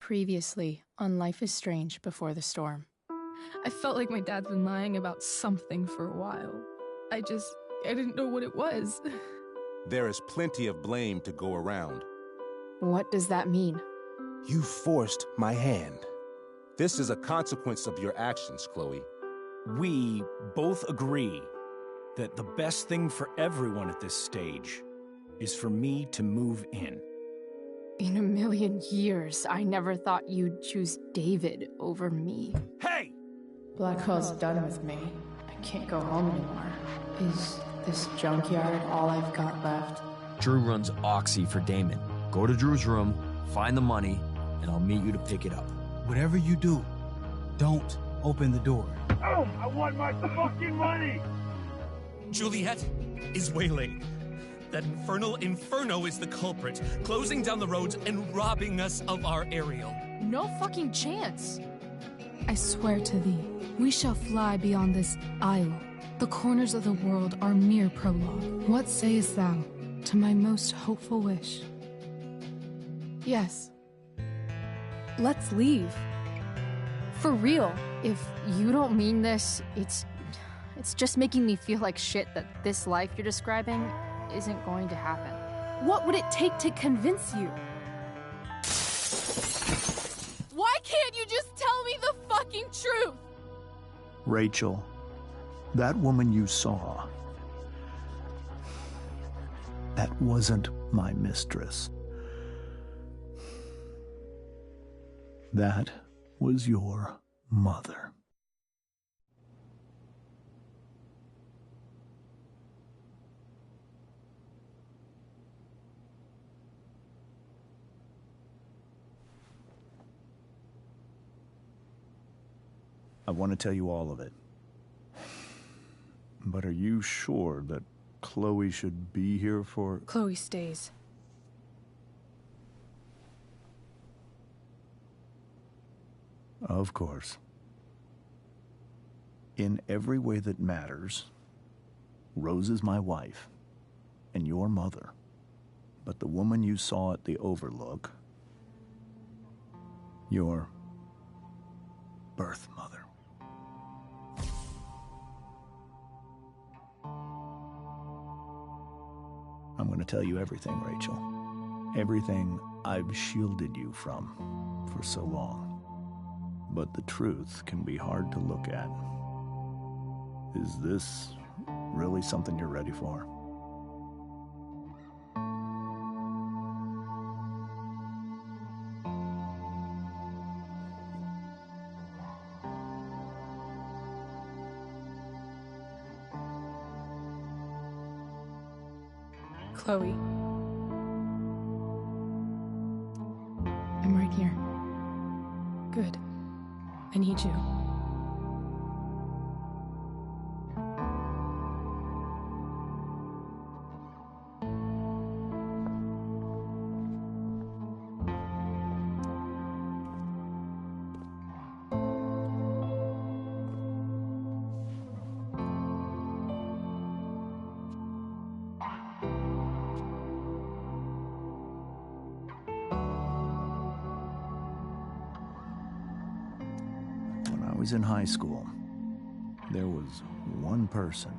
Previously on Life is Strange Before the Storm. I felt like my dad's been lying about something for a while. I didn't know what it was. There is plenty of blame to go around. What does that mean? You forced my hand. This is a consequence of your actions, Chloe. We both agree that the best thing for everyone at this stage is for me to move in. In a million years, I never thought you'd choose David over me. Hey! Blackwell's done with me. I can't go home anymore. Is this junkyard all I've got left? Drew runs Oxy for Damon. Go to Drew's room, find the money, and I'll meet you to pick it up. Whatever you do, don't open the door. Oh, I want my fucking money! Juliet is waylaid. That infernal Inferno is the culprit, closing down the roads and robbing us of our aerial. No fucking chance. I swear to thee, we shall fly beyond this isle. The corners of the world are mere prologue. What sayest thou to my most hopeful wish? Yes. Let's leave. For real. If you don't mean this, it's just making me feel like shit that this life you're describing isn't going to happen. What would it take to convince you? Why can't you just tell me the fucking truth? Rachel, that woman you saw, that wasn't my mistress. That was your mother. I want to tell you all of it. But are you sure that Chloe should be here for... Chloe stays. Of course. In every way that matters, Rose is my wife and your mother. But the woman you saw at the Overlook, your birth mother. I'm going to tell you everything, Rachel. Everything I've shielded you from for so long. But the truth can be hard to look at. Is this really something you're ready for? Chloe. I'm right here. Good. I need you. When I was in high school, there was one person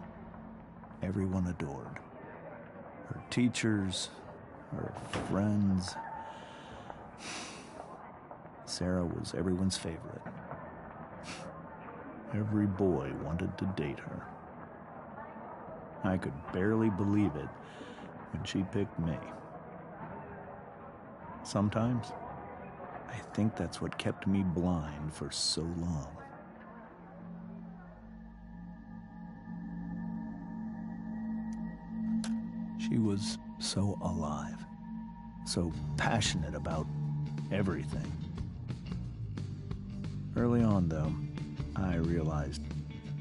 everyone adored. Her teachers, her friends. Sarah was everyone's favorite. Every boy wanted to date her. I could barely believe it when she picked me. Sometimes, I think that's what kept me blind for so long. She was so alive, so passionate about everything. Early on, though, I realized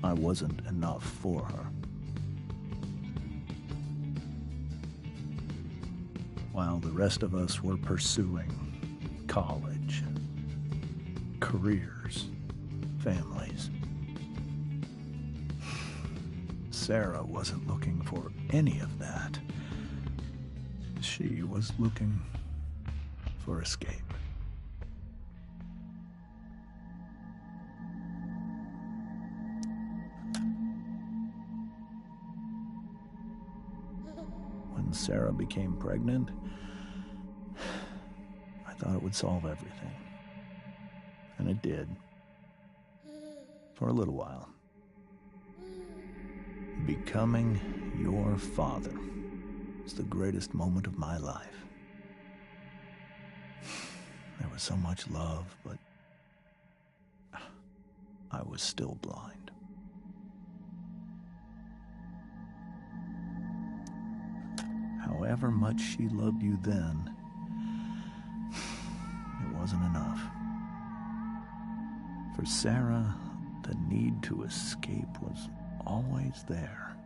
I wasn't enough for her. While the rest of us were pursuing college, careers, families, Sarah wasn't looking for any of that. She was looking for escape. when Sarah became pregnant, I thought it would solve everything. And it did. For a little while. Becoming your father was the greatest moment of my life. There was so much love, but I was still blind. However much she loved you then, it wasn't enough. For Sarah, the need to escape was always there.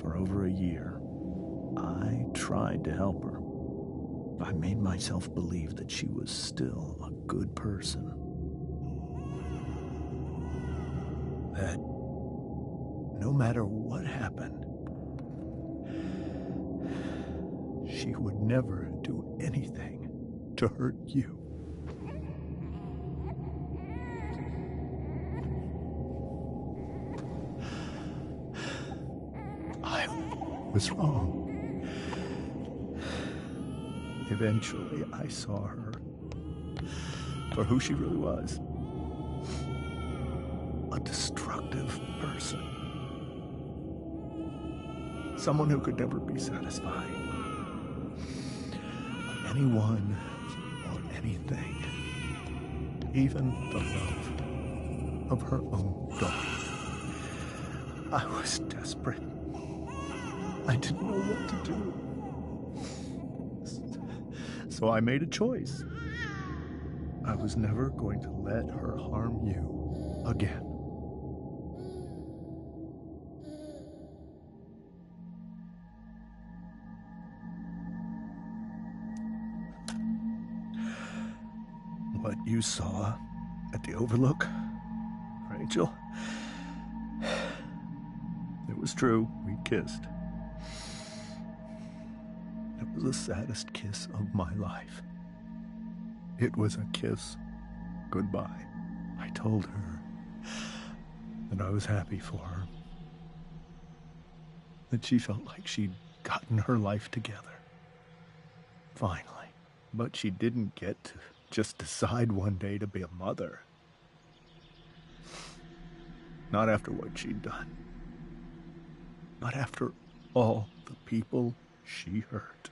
For over a year, I tried to help her. I made myself believe that she was still a good person. That no matter what happened, she would never do anything to hurt you. I was wrong. Eventually, I saw her for who she really was. A destructive person. Someone who could never be satisfied. Anyone or anything. Even the love of her own daughter. I was desperate. I didn't know what to do. So I made a choice. I was never going to let her harm you again. What you saw at the Overlook, Rachel, it was true. We kissed. It was the saddest kiss of my life. It was a kiss goodbye. I told her that I was happy for her. That she felt like she'd gotten her life together. Finally. But she didn't get to just decide one day to be a mother. Not after what she'd done. Not after all the people she hurt.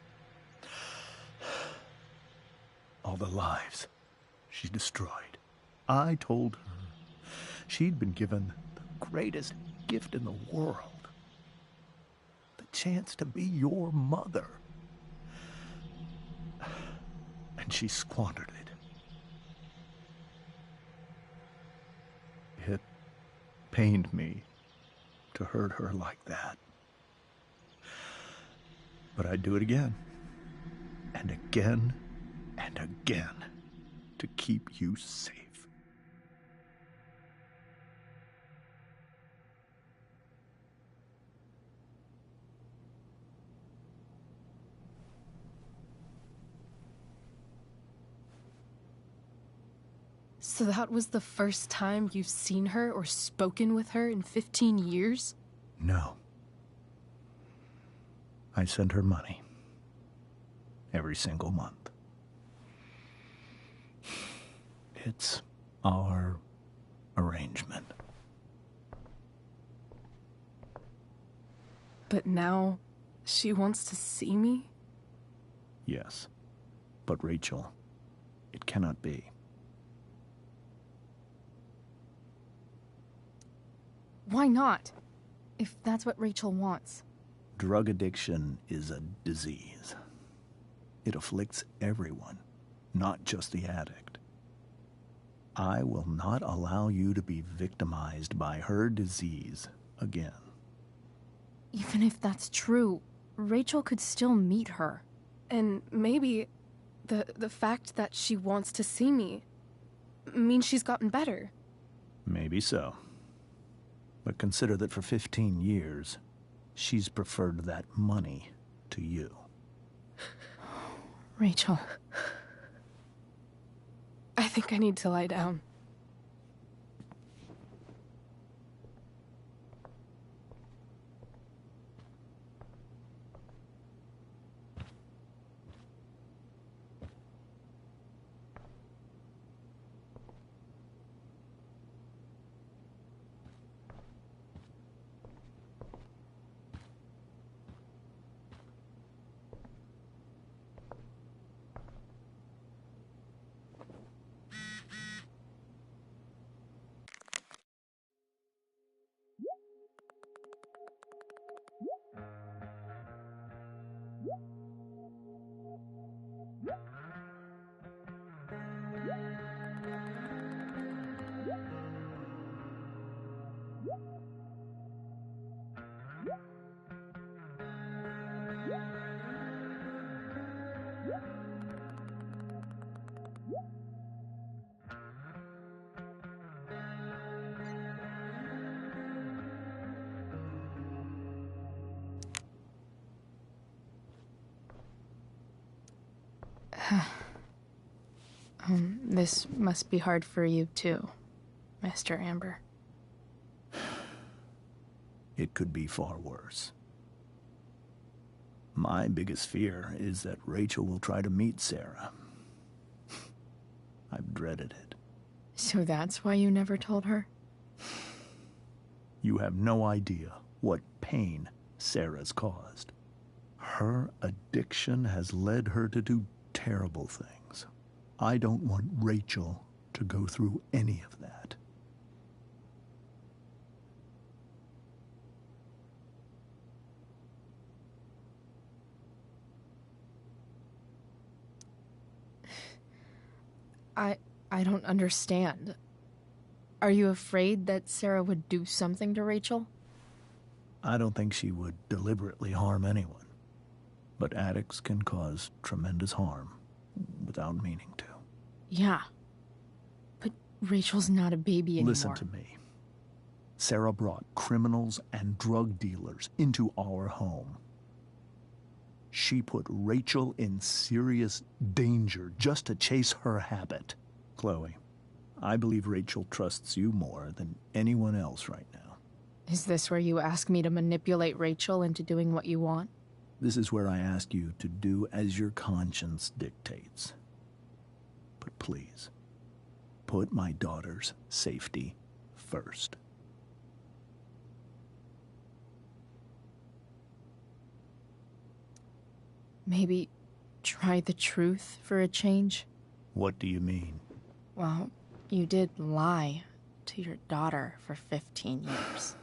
All the lives she destroyed. I told her she'd been given the greatest gift in the world. The chance to be your mother. And she squandered it. It pained me to hurt her like that. But I'd do it again. And again. And again, to keep you safe. So that was the first time you've seen her or spoken with her in 15 years? No. I sent her money. Every single month. It's our arrangement. But now, she wants to see me? Yes. But Rachel, it cannot be. Why not? If that's what Rachel wants. Drug addiction is a disease. It afflicts everyone, not just the addict. I will not allow you to be victimized by her disease again. Even if that's true, Rachel could still meet her. And maybe the fact that she wants to see me means she's gotten better. Maybe so. But consider that for 15 years, she's preferred that money to you. Rachel. I think I need to lie down. This must be hard for you too, Mr. Amber. It could be far worse. My biggest fear is that Rachel will try to meet Sarah. I've dreaded it. So that's why you never told her? You have no idea what pain Sarah's caused. Her addiction has led her to do terrible things. I don't want Rachel to go through any of that. I don't understand. Are you afraid that Sarah would do something to Rachel? I don't think she would deliberately harm anyone. But addicts can cause tremendous harm without meaning to. Yeah. But Rachel's not a baby anymore. Listen to me. Sarah brought criminals and drug dealers into our home. She put Rachel in serious danger just to chase her habit. Chloe, I believe Rachel trusts you more than anyone else right now. Is this where you ask me to manipulate Rachel into doing what you want? This is where I ask you to do as your conscience dictates. But please, put my daughter's safety first. Maybe try the truth for a change? What do you mean? Well, you did lie to your daughter for 15 years.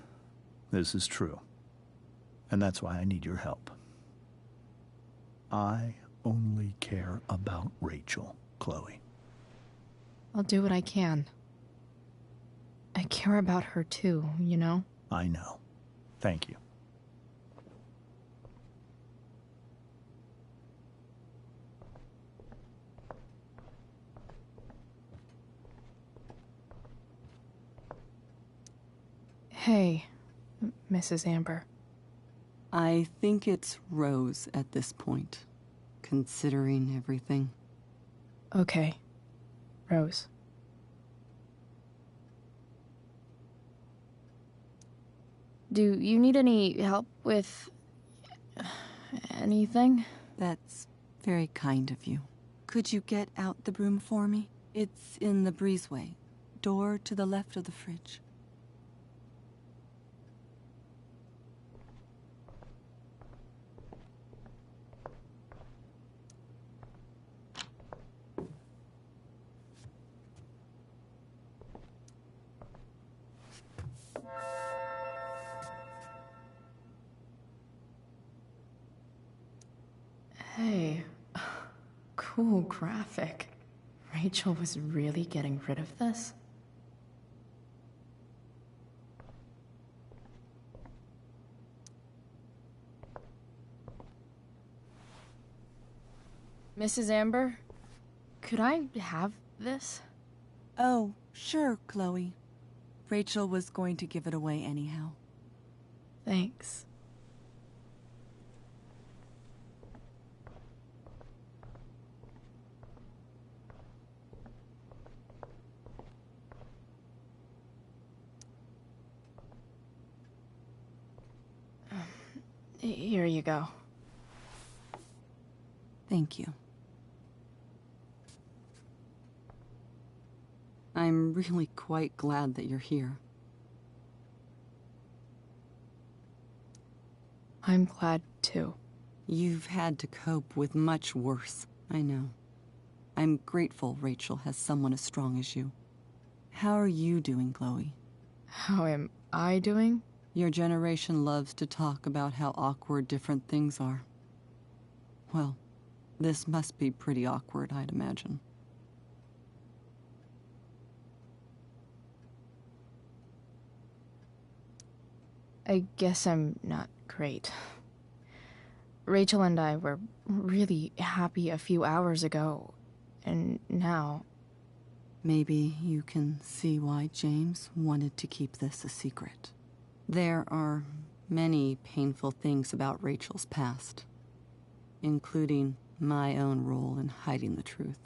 This is true. And that's why I need your help. I only care about Rachel, Chloe. I'll do what I can. I care about her too, you know? I know. Thank you. Hey, Mrs. Amber. I think it's Rose at this point, considering everything. Okay, Rose. Do you need any help with anything? That's very kind of you. Could you get out the broom for me? It's in the breezeway, door to the left of the fridge. Hey, cool graphic. Rachel was really getting rid of this? Mrs. Amber, could I have this? Oh, sure, Chloe. Rachel was going to give it away anyhow. Thanks. Here you go. Thank you. I'm really quite glad that you're here. I'm glad too. You've had to cope with much worse, I know. I'm grateful Rachel has someone as strong as you. How are you doing, Chloe? How am I doing? Your generation loves to talk about how awkward different things are. Well, this must be pretty awkward, I'd imagine. I guess I'm not great. Rachel and I were really happy a few hours ago, and now... Maybe you can see why James wanted to keep this a secret. There are many painful things about Rachel's past, including my own role in hiding the truth.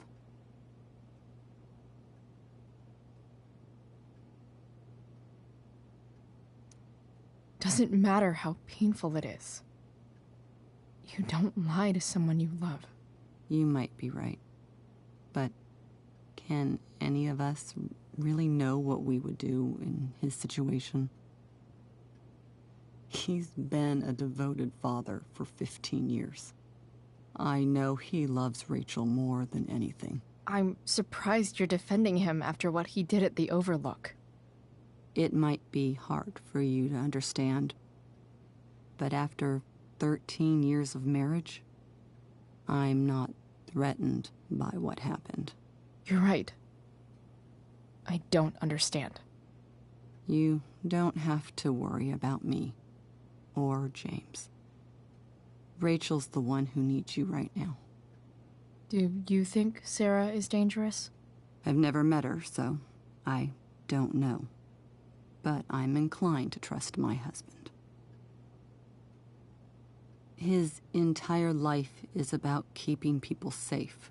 Doesn't matter how painful it is. You don't lie to someone you love. You might be right. But can any of us really know what we would do in his situation? He's been a devoted father for 15 years. I know he loves Rachel more than anything. I'm surprised you're defending him after what he did at the Overlook. It might be hard for you to understand, but after 13 years of marriage, I'm not threatened by what happened. You're right. I don't understand. You don't have to worry about me or James. Rachel's the one who needs you right now. Do you think Sarah is dangerous? I've never met her, so I don't know. But I'm inclined to trust my husband. His entire life is about keeping people safe.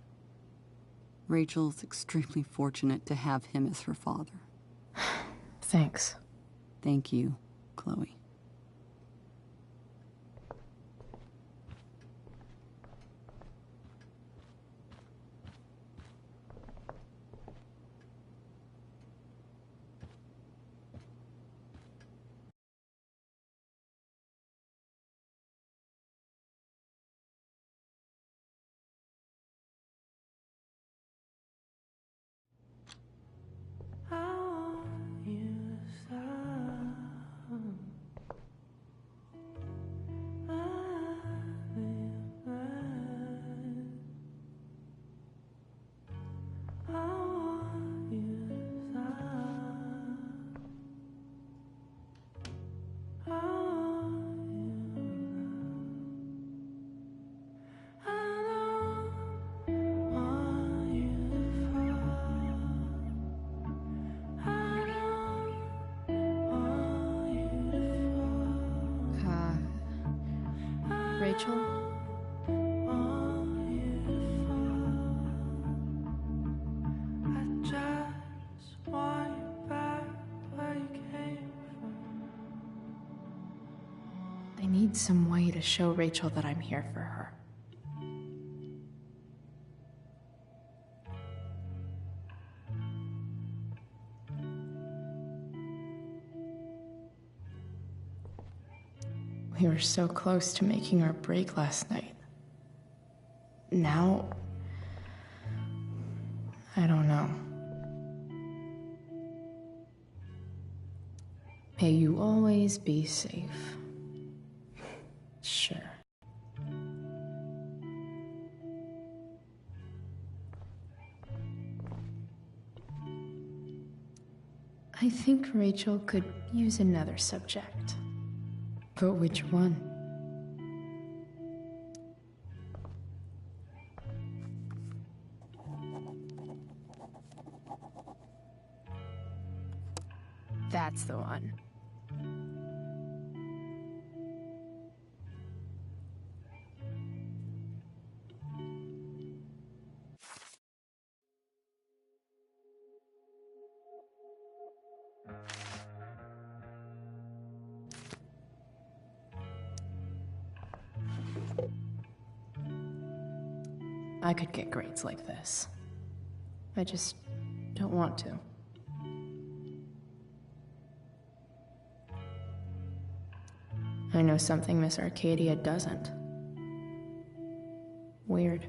Rachel's extremely fortunate to have him as her father. Thanks. Thank you, Chloe. Rachel? I need some way to show Rachel that I'm here for her. We were so close to making our break last night. Now, I don't know. May you always be safe. Sure. I think Rachel could use another subject. But which one? That's the one. I could get grades like this. I just don't want to. I know something Miss Arcadia doesn't. Weird.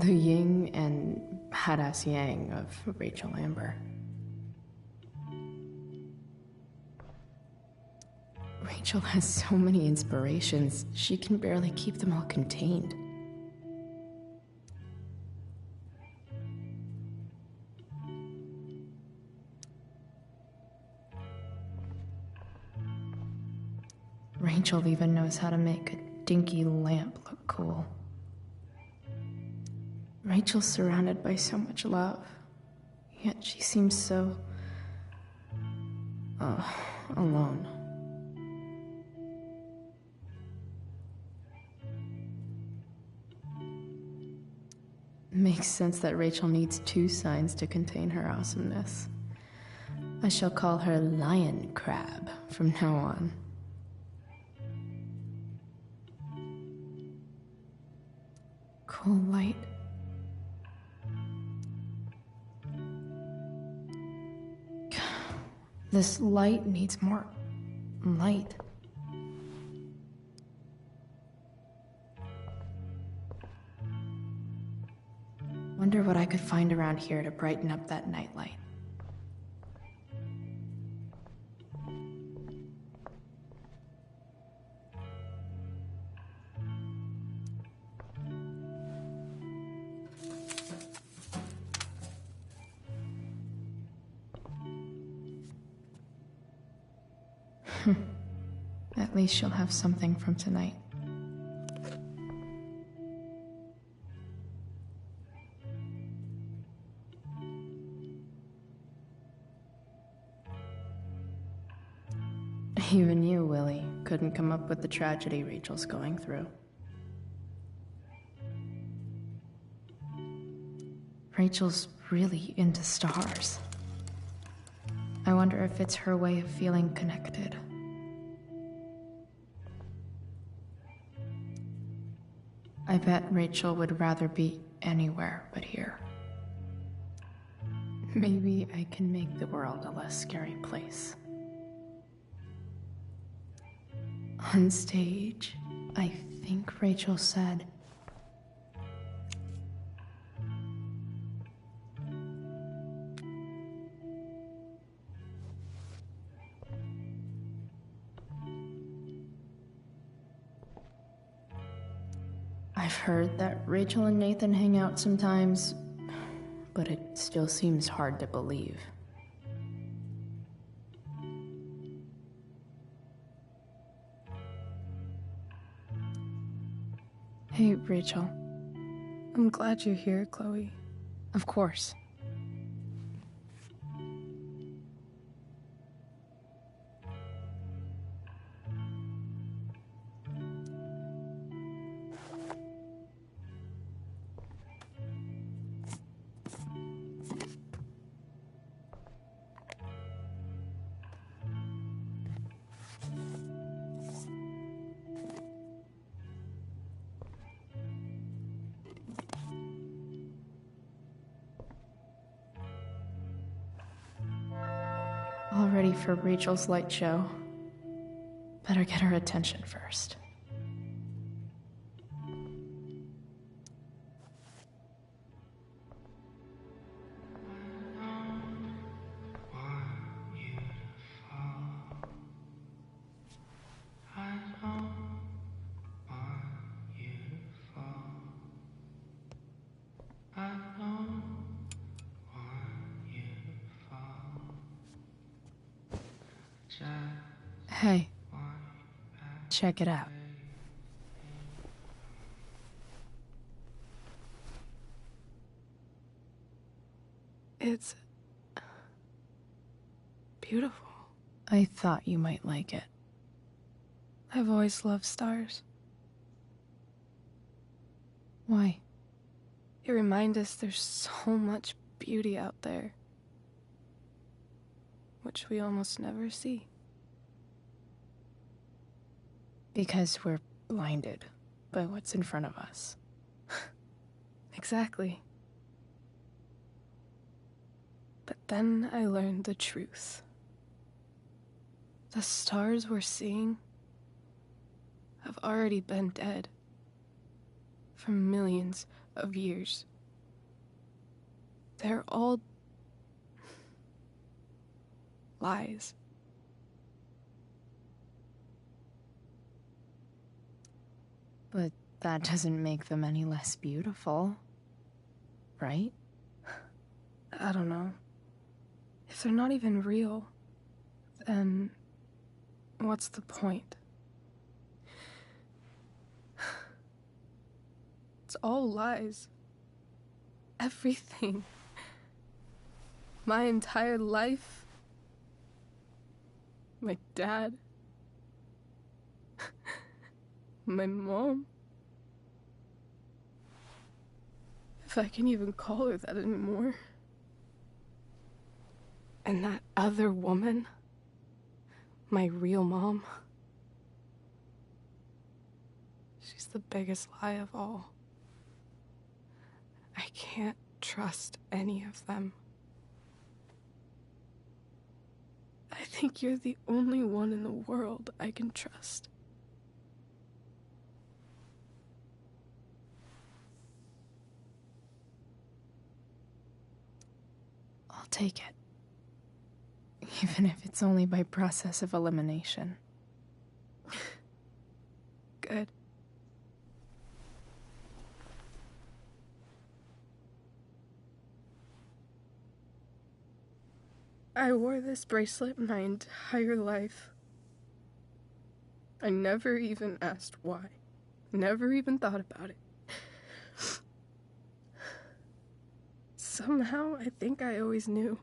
The yin and badass yang of Rachel Amber. Rachel has so many inspirations, she can barely keep them all contained. Rachel even knows how to make a dinky lamp look cool. Rachel's surrounded by so much love, yet she seems so... alone. Makes sense that Rachel needs two signs to contain her awesomeness. I shall call her Lion Crab from now on. Cool light. This light needs more light. Wonder what I could find around here to brighten up that nightlight. At least she'll have something from tonight. Even you, Willie, couldn't come up with the tragedy Rachel's going through. Rachel's really into stars. I wonder if it's her way of feeling connected. I bet Rachel would rather be anywhere but here. Maybe I can make the world a less scary place. On stage, I think Rachel said, I've heard that Rachel and Nathan hang out sometimes, but it still seems hard to believe. Hey, Rachel. I'm glad you're here, Chloe. Of course. All ready for Rachel's light show. Better get her attention first. Hey, check it out. It's beautiful. I thought you might like it. I've always loved stars. Why? They remind us there's so much beauty out there, which we almost never see. Because we're blinded by what's in front of us. Exactly. But then I learned the truth. The stars we're seeing have already been dead for millions of years. They're all lies. But that doesn't make them any less beautiful, right? I don't know. If they're not even real, then what's the point? It's all lies. Everything. My entire life. My dad. My mom. If I can even call her that anymore. And that other woman. My real mom. She's the biggest lie of all. I can't trust any of them. I think you're the only one in the world I can trust. I'll take it. Even if it's only by process of elimination. Good. I wore this bracelet my entire life. I never even asked why. Never even thought about it. Somehow, I think I always knew.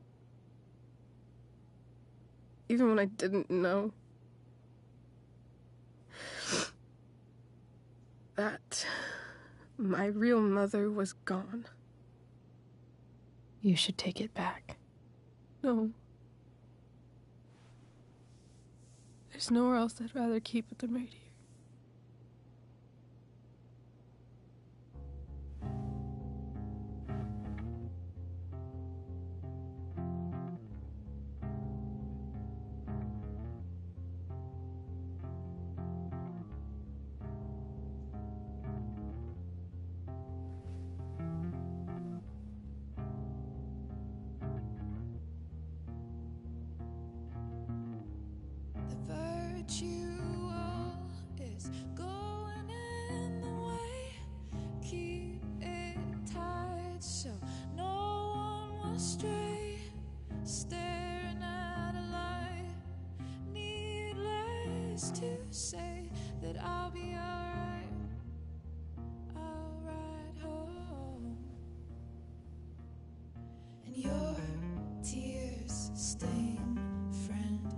Even when I didn't know. That my real mother was gone. You should take it back. No. There's nowhere else I'd rather keep it than right here. Is going in the way. Keep it tight so no one will stray. Staring at a light. Needless to say that I'll be alright. I'll ride home. And your tears stain, friend.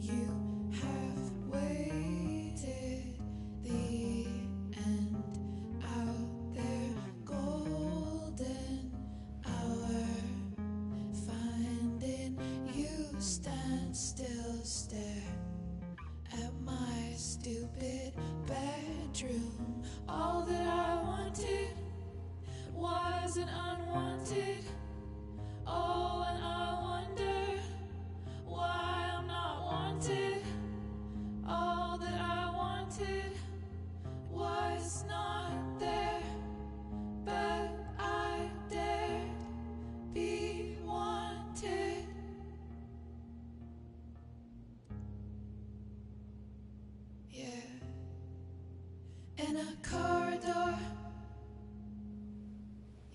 You have waited the end out there, golden hour. Finding you stand still, stare at my stupid bedroom. All that I wanted wasn't unwanted. Oh, and I wonder why I'm not wanted. All that I wanted was not there, but I dared be wanted. Yeah, in a corridor.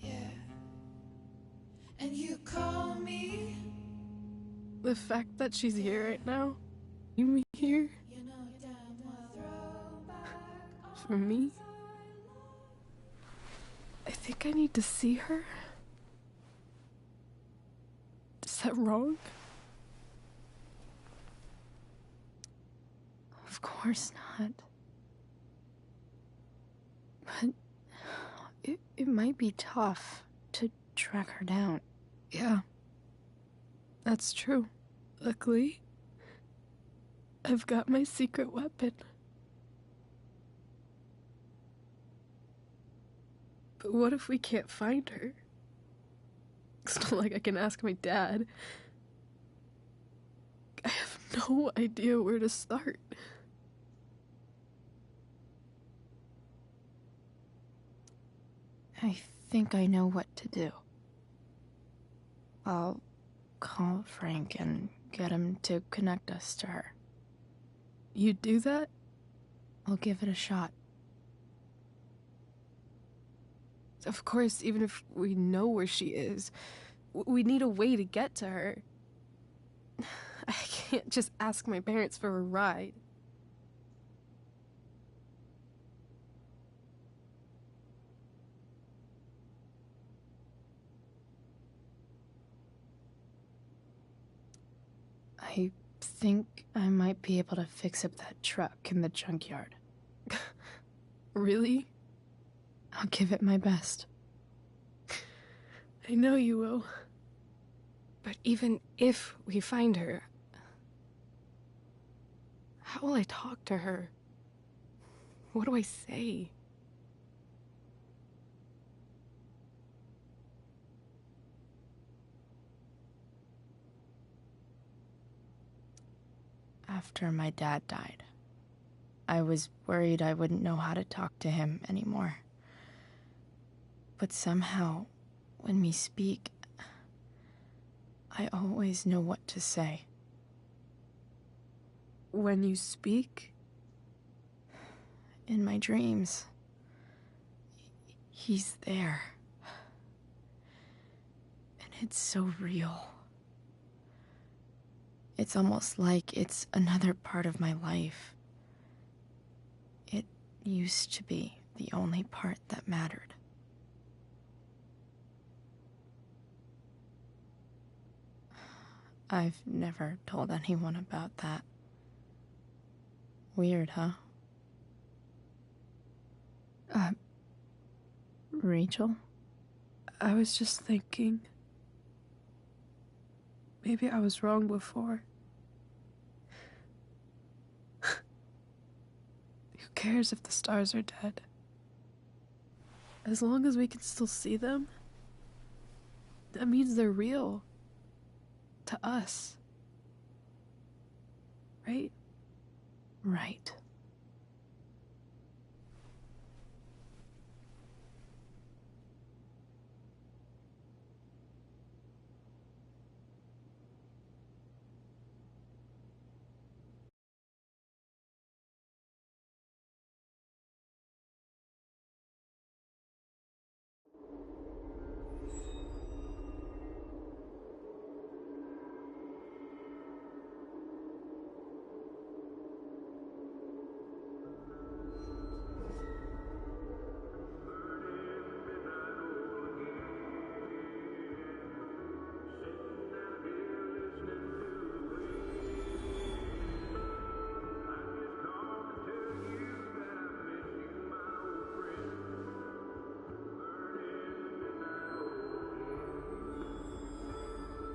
Yeah, and you call me. The fact that she's here right now, me here, for me, I think I need to see her. Is that wrong? Of course not. But it might be tough to track her down. Yeah, that's true. Luckily, I've got my secret weapon. But what if we can't find her? It's not like I can ask my dad. I have no idea where to start. I think I know what to do. I'll call Frank and get him to connect us to her. You'd do that? I'll give it a shot. Of course, even if we know where she is, we need a way to get to her. I can't just ask my parents for a ride. I think I might be able to fix up that truck in the junkyard. Really? I'll give it my best. I know you will. But even if we find her, how will I talk to her? What do I say? After my dad died, I was worried I wouldn't know how to talk to him anymore. But somehow, when we speak, I always know what to say. When you speak? In my dreams, he's there. And it's so real. It's almost like it's another part of my life. It used to be the only part that mattered. I've never told anyone about that. Weird, huh? Rachel? I was just thinking. Maybe I was wrong before. Who cares if the stars are dead? As long as we can still see them, that means they're real. To us. Right? Right.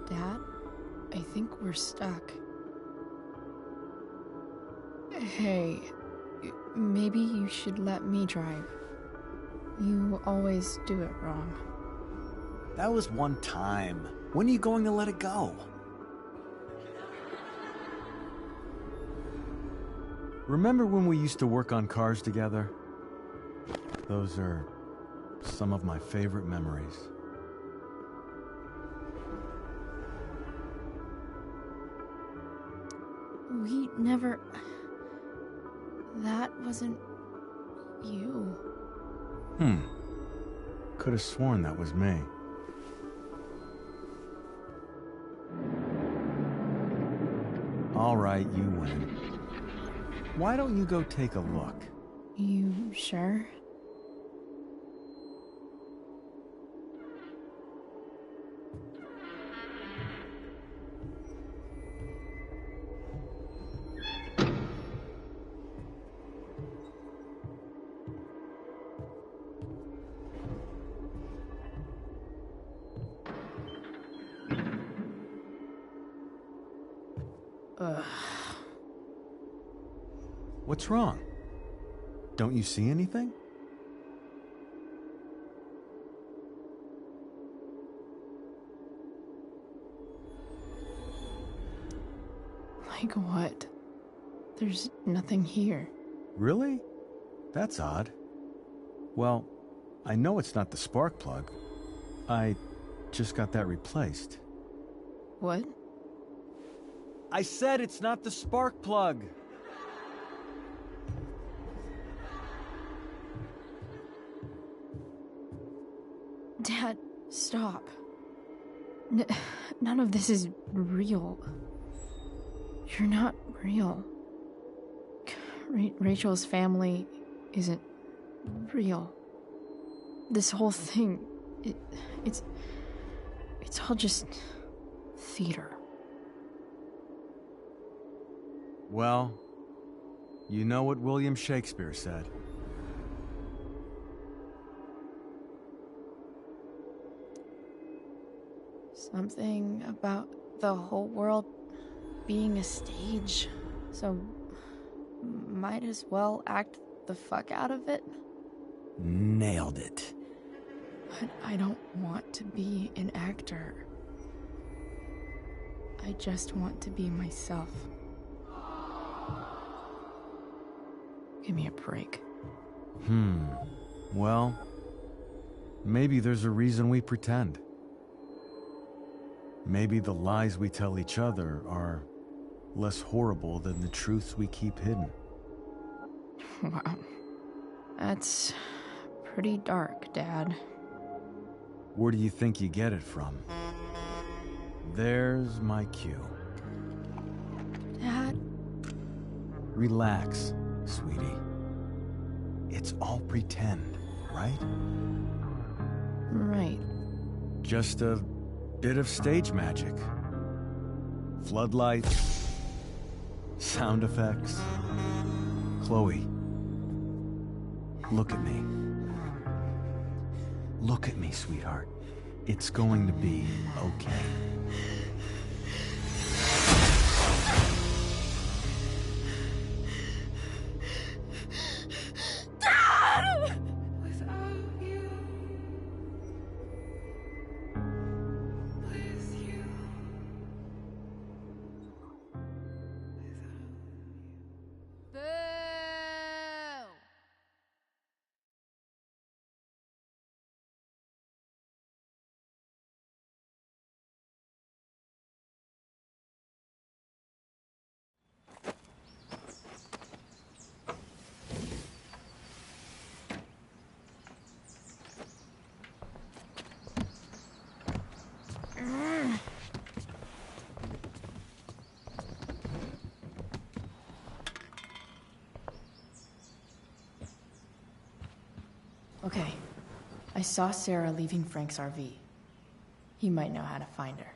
Dad, I think we're stuck. Hey, maybe you should let me drive. You always do it wrong. That was one time. When are you going to let it go? Remember when we used to work on cars together? Those are some of my favorite memories. We never... That wasn't... you. Could have sworn that was me. All right, you win. Why don't you go take a look? You sure? Ugh. What's wrong? Don't you see anything? Like what? There's nothing here. Really? That's odd. Well, I know it's not the spark plug. I just got that replaced. What? I said it's not the spark plug. Dad, stop. None of this is real. You're not real. Rachel's family isn't real. This whole thing, it's all just theater. Well, you know what William Shakespeare said. Something about the whole world being a stage, so might as well act the fuck out of it. Nailed it. But I don't want to be an actor. I just want to be myself. Give me a break. Well, maybe there's a reason we pretend. Maybe the lies we tell each other are less horrible than the truths we keep hidden. Wow. That's pretty dark, Dad. Where do you think you get it from? There's my cue. Dad? Relax, sweetie. It's all pretend, right? Right. Just a bit of stage magic. Floodlights, sound effects. Chloe, look at me. Look at me, sweetheart. It's going to be okay. Okay. I saw Sarah leaving Frank's RV. He might know how to find her.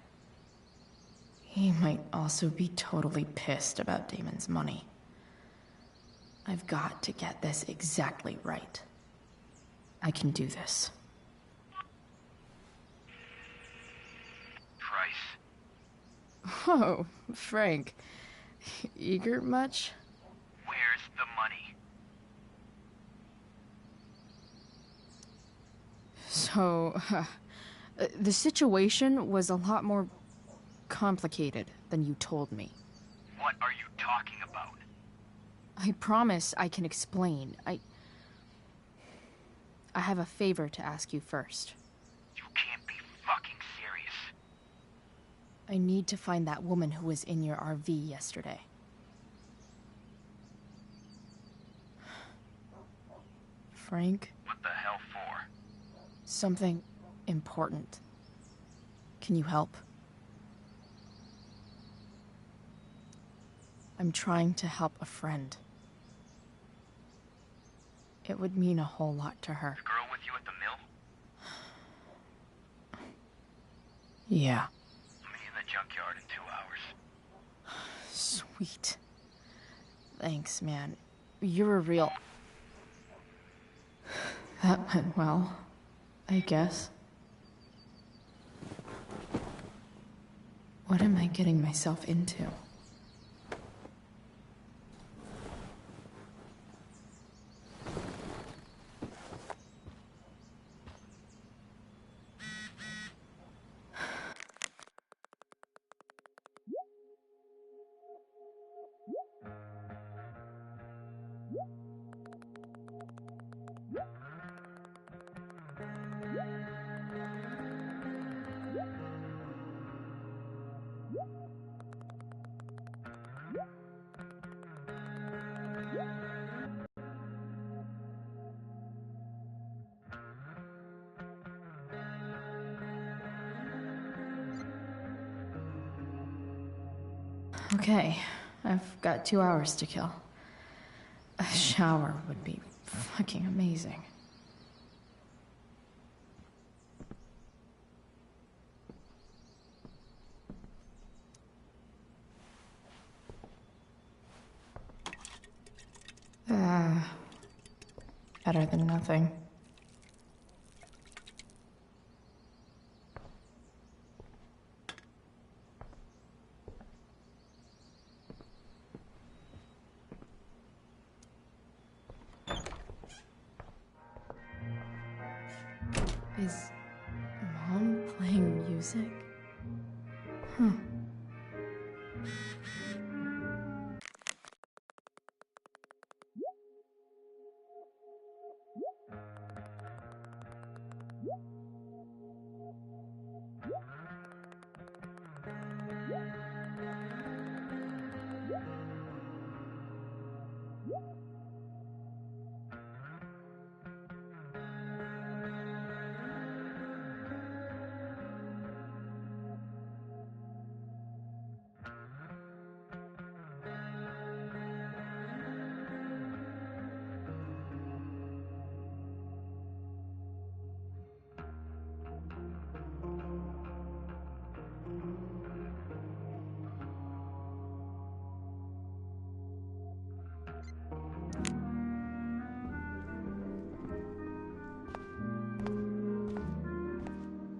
He might also be totally pissed about Damon's money. I've got to get this exactly right. I can do this. Price. Whoa, Frank. Eager much? Where's the money? So, the situation was a lot more complicated than you told me. What are you talking about? I promise I can explain. I have a favor to ask you first. You can't be fucking serious. I need to find that woman who was in your RV yesterday. Frank? What the hell for? Something important. Can you help? I'm trying to help a friend. It would mean a whole lot to her. The girl with you at the mill? Yeah. Meet in the junkyard in 2 hours. Sweet. Thanks, man. You're a real... That went well, I guess. What am I getting myself into? Okay, I've got 2 hours to kill. A shower would be fucking amazing. Better than nothing. Is Mom playing music? Huh.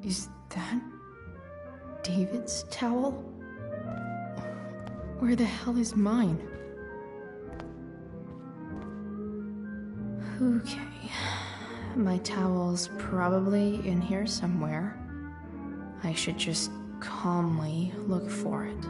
Is that David's towel? Where the hell is mine? Okay, my towel's probably in here somewhere. I should just calmly look for it.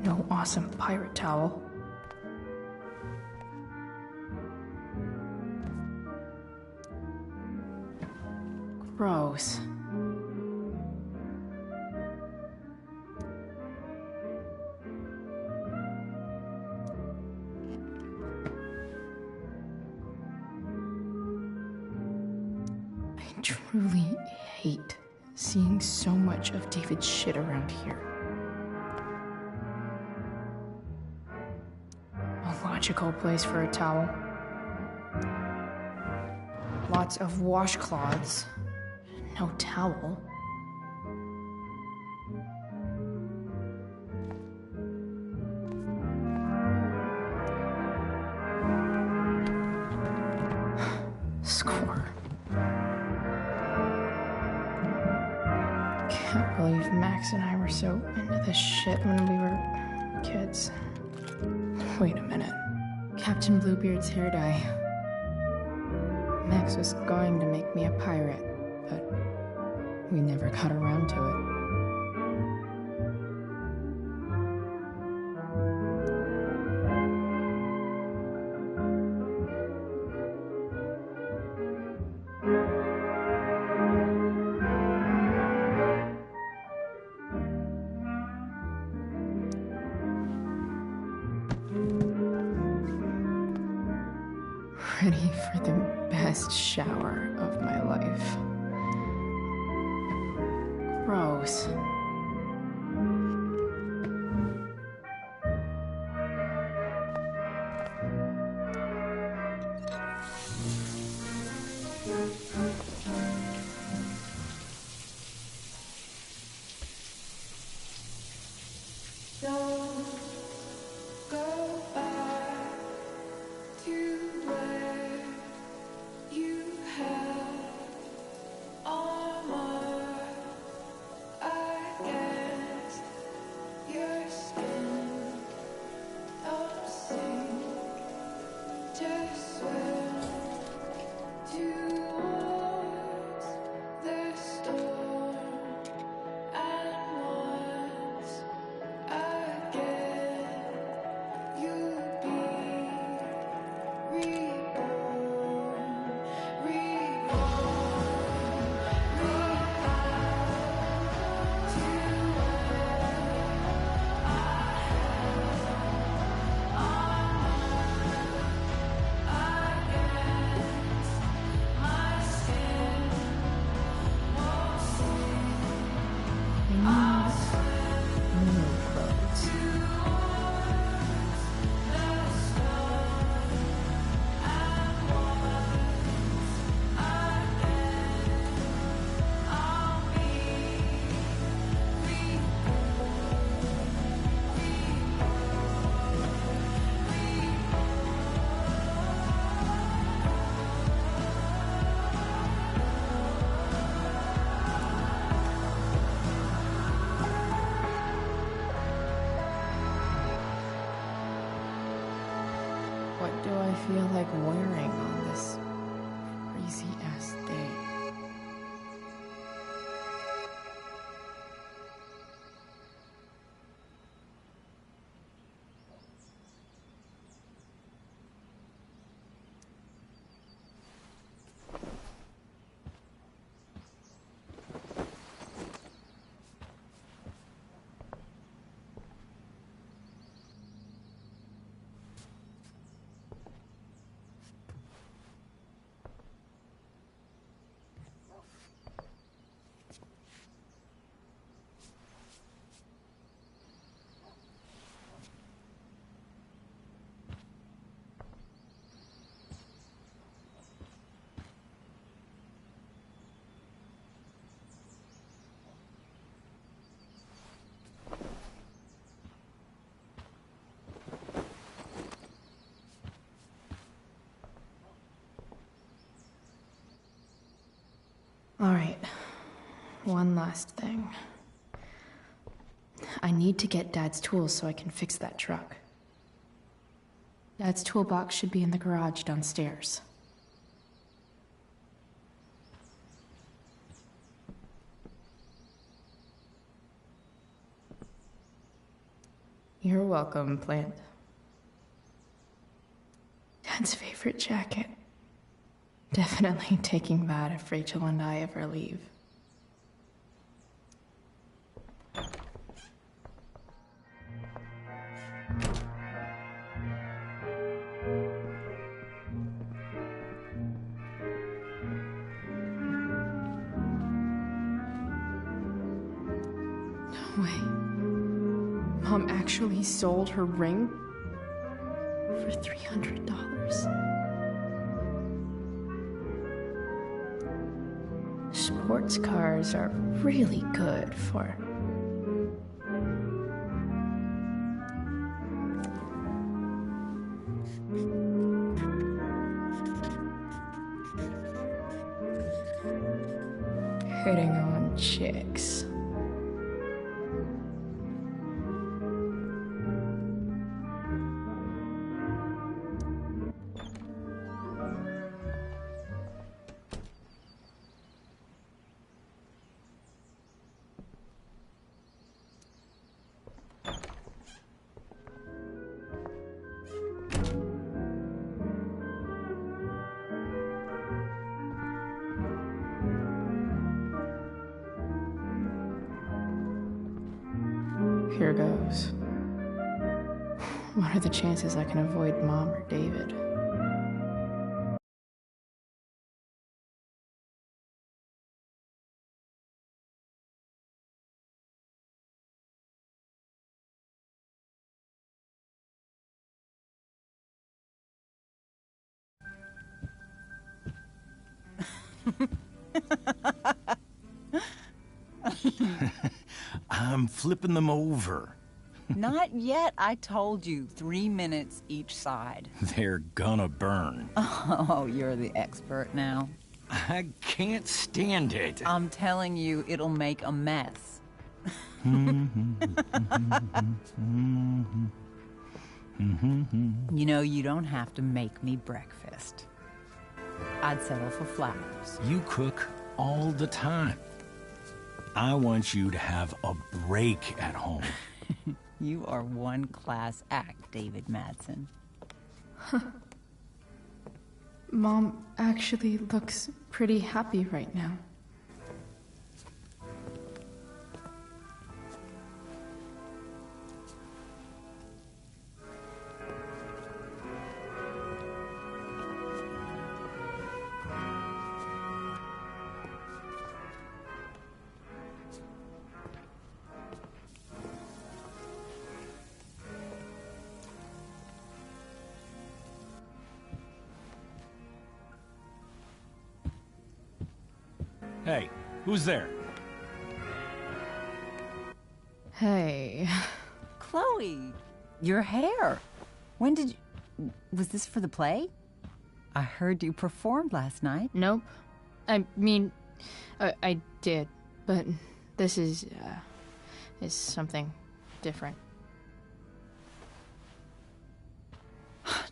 No awesome pirate towel. Gross. I truly hate seeing so much of David's shit around here. A logical place for a towel. Lots of washcloths. No towel. Score. Can't believe Max and I were so into this shit when we were kids. Wait a minute. Captain Bluebeard's hair dye. Max was going to make me a pirate, but we never got around to it. Ready for the best shower of my life. Gross. Don't go back to where you had armor. I What do I feel like wearing on this crazy-ass day? Alright, one last thing. I need to get Dad's tools so I can fix that truck. Dad's toolbox should be in the garage downstairs. You're welcome, Plant. Dad's favorite jacket. Definitely taking that if Rachel and I ever leave. No way. Mom actually sold her ring for $300. Sports cars are really good for... hitting on chicks. Here goes. What are the chances I can avoid Mom or David? I'm flipping them over. Not yet. I told you, 3 minutes each side. They're gonna burn. Oh, you're the expert now. I can't stand it. I'm telling you, it'll make a mess. You know, you don't have to make me breakfast. I'd settle for flowers. You cook all the time. I want you to have a break at home. You are one class act, David Madsen. Mom actually looks pretty happy right now. Hey, who's there? Hey. Chloe, your hair. When did you... Was this for the play? I heard you performed last night. Nope. I mean, I did, but this is something different.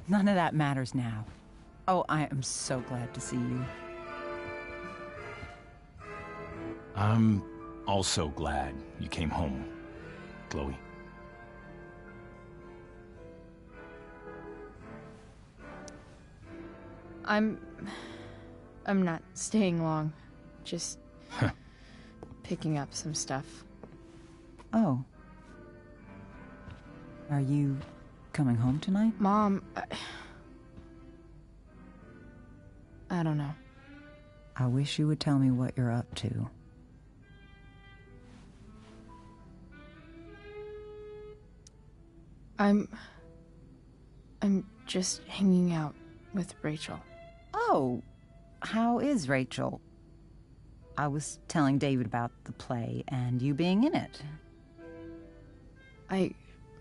None of that matters now. Oh, I am so glad to see you. I'm also glad you came home, Chloe. I'm not staying long. Just picking up some stuff. Oh. Are you coming home tonight? Mom, I don't know. I wish you would tell me what you're up to. I'm just hanging out with Rachel. Oh, how is Rachel? I was telling David about the play and you being in it. I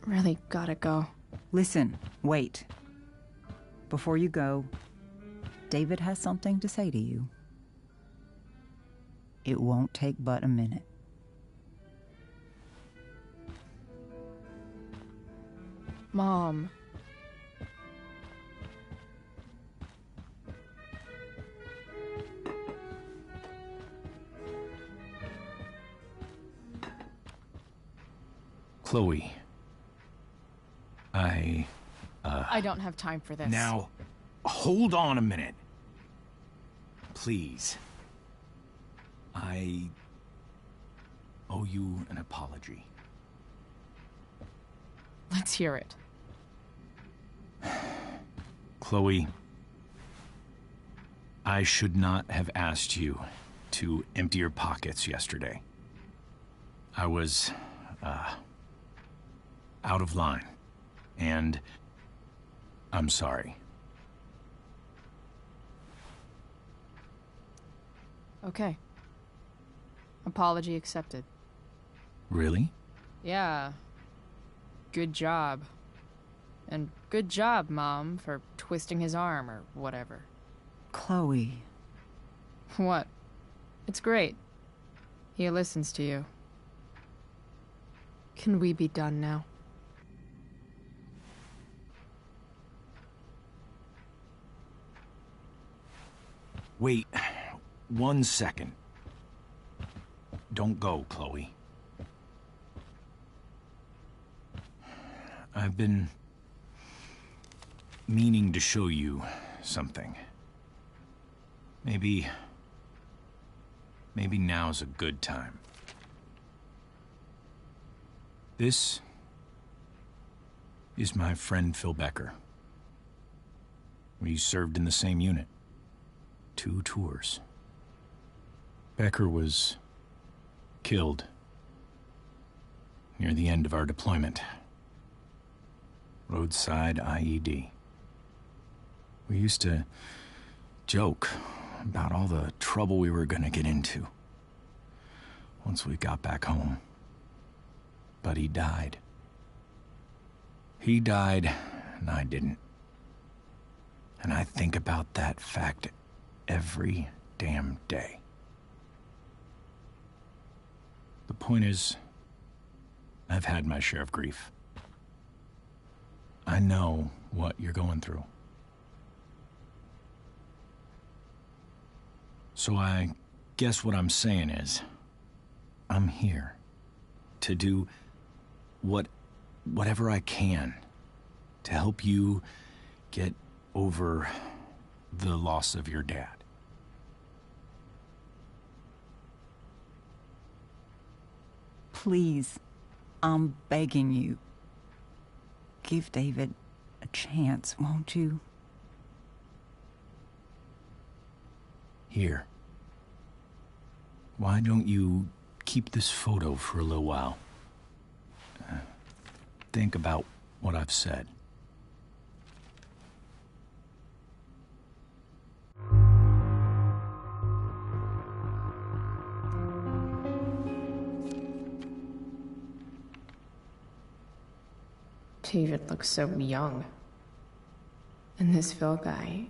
really gotta go. Listen, wait. Before you go, David has something to say to you. It won't take but a minute. Mom. Chloe. I don't have time for this. Now, hold on a minute. Please. I owe you an apology. Let's hear it. Chloe, I should not have asked you to empty your pockets yesterday. I was, out of line, and I'm sorry. Okay. Apology accepted. Really? Yeah. Good job. And good job, Mom, for twisting his arm or whatever. Chloe. What? It's great. He listens to you. Can we be done now? Wait 1 second. Don't go, Chloe. I've been meaning to show you something. Maybe now's a good time. This is my friend Phil Becker. We served in the same unit. 2 tours. Becker was killed near the end of our deployment. Roadside IED. We used to joke about all the trouble we were gonna get into once we got back home. But he died. He died, and I didn't. And I think about that fact every damn day. The point is, I've had my share of grief. I know what you're going through. So I guess what I'm saying is, I'm here to do whatever I can to help you get over the loss of your dad. Please, I'm begging you. Give David a chance, won't you? Here. Why don't you keep this photo for a little while? Think about what I've said. David looks so young. And this Phil guy,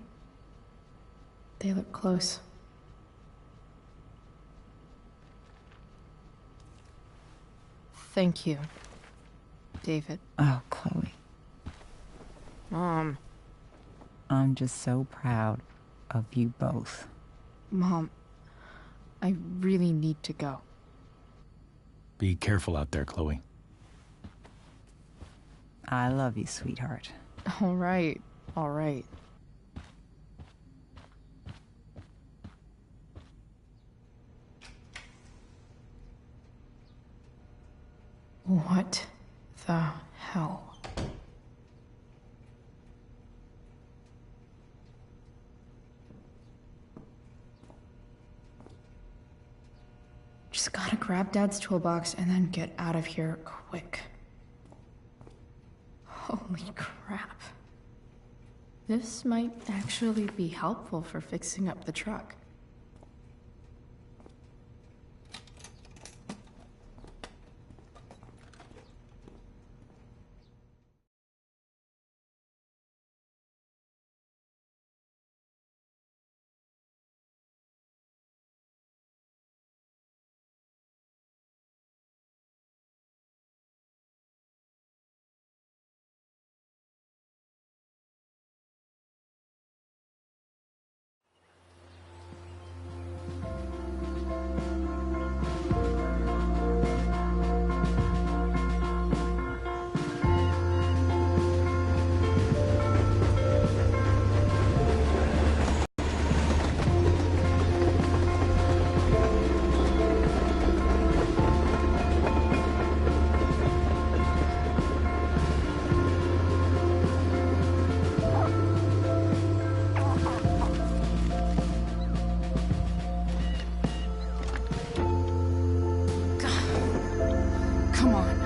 they look close. Thank you, David. Oh, Chloe. Mom, I'm just so proud of you both. Mom, I really need to go. Be careful out there, Chloe. I love you, sweetheart. All right, all right. What the hell? Just gotta grab Dad's toolbox and then get out of here quick. Holy crap. This might actually be helpful for fixing up the truck. Come on.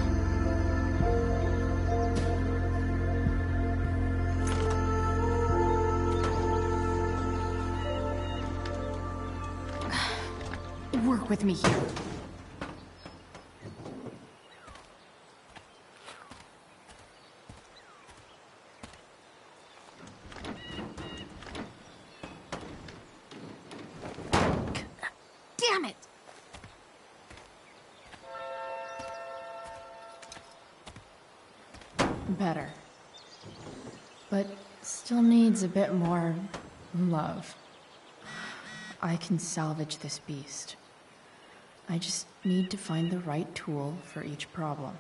Work with me here. Damn it! Better. But still needs a bit more love. I can salvage this beast. I just need to find the right tool for each problem.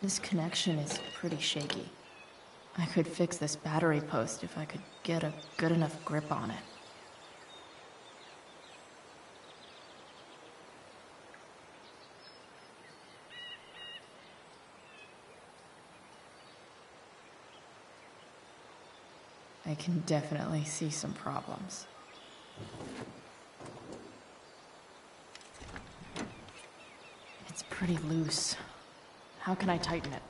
This connection is pretty shaky. I could fix this battery post if I could get a good enough grip on it. I can definitely see some problems. It's pretty loose. How can I tighten it?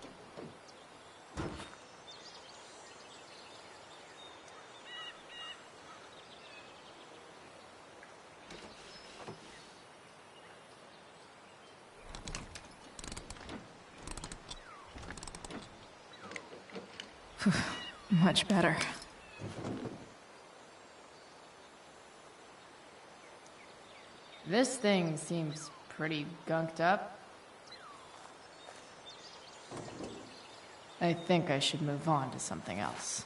Much better. This thing seems pretty gunked up. I think I should move on to something else.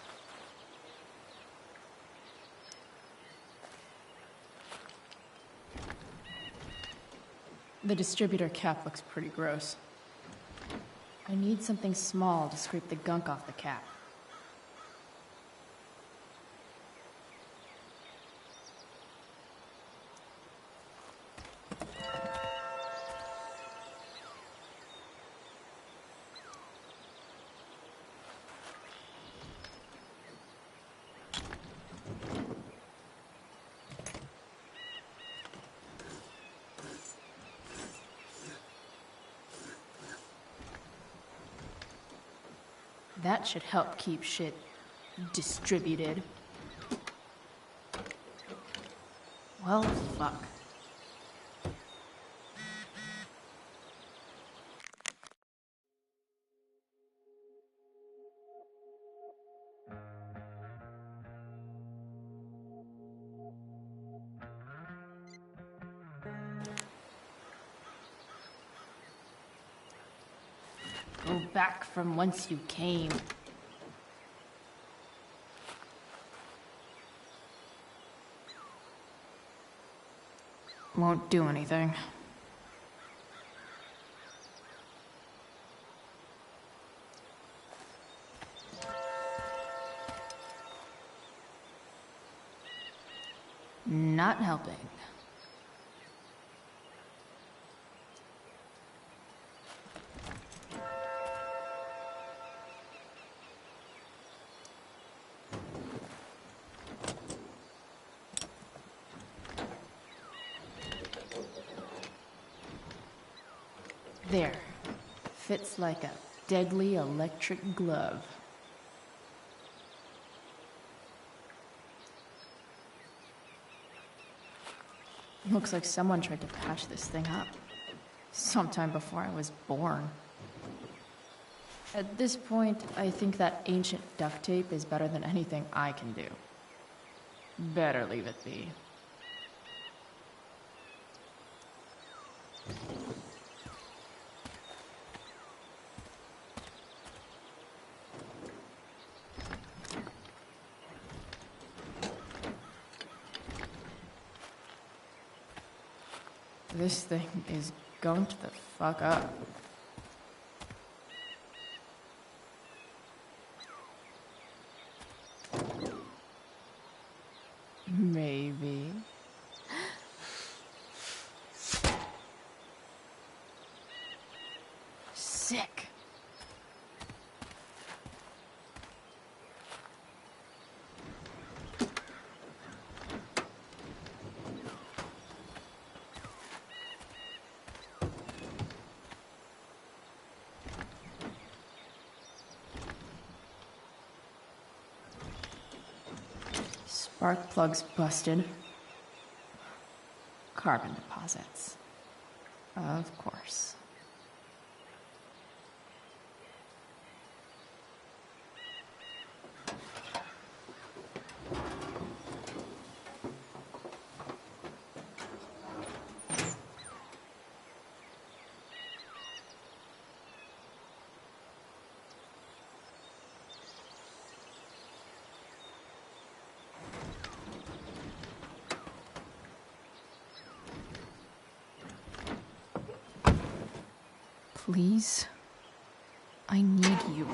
The distributor cap looks pretty gross. I need something small to scrape the gunk off the cap. That should help keep shit distributed. Well, fuck. Go back from whence you came. Won't do anything. Not helping. There. Fits like a deadly electric glove. Looks like someone tried to patch this thing up. Sometime before I was born. At this point, I think that ancient duct tape is better than anything I can do. Better leave it be. This thing is going to the fuck up. Maybe. Sick. Spark plugs busted. Carbon deposits. Of course. Please, I need you.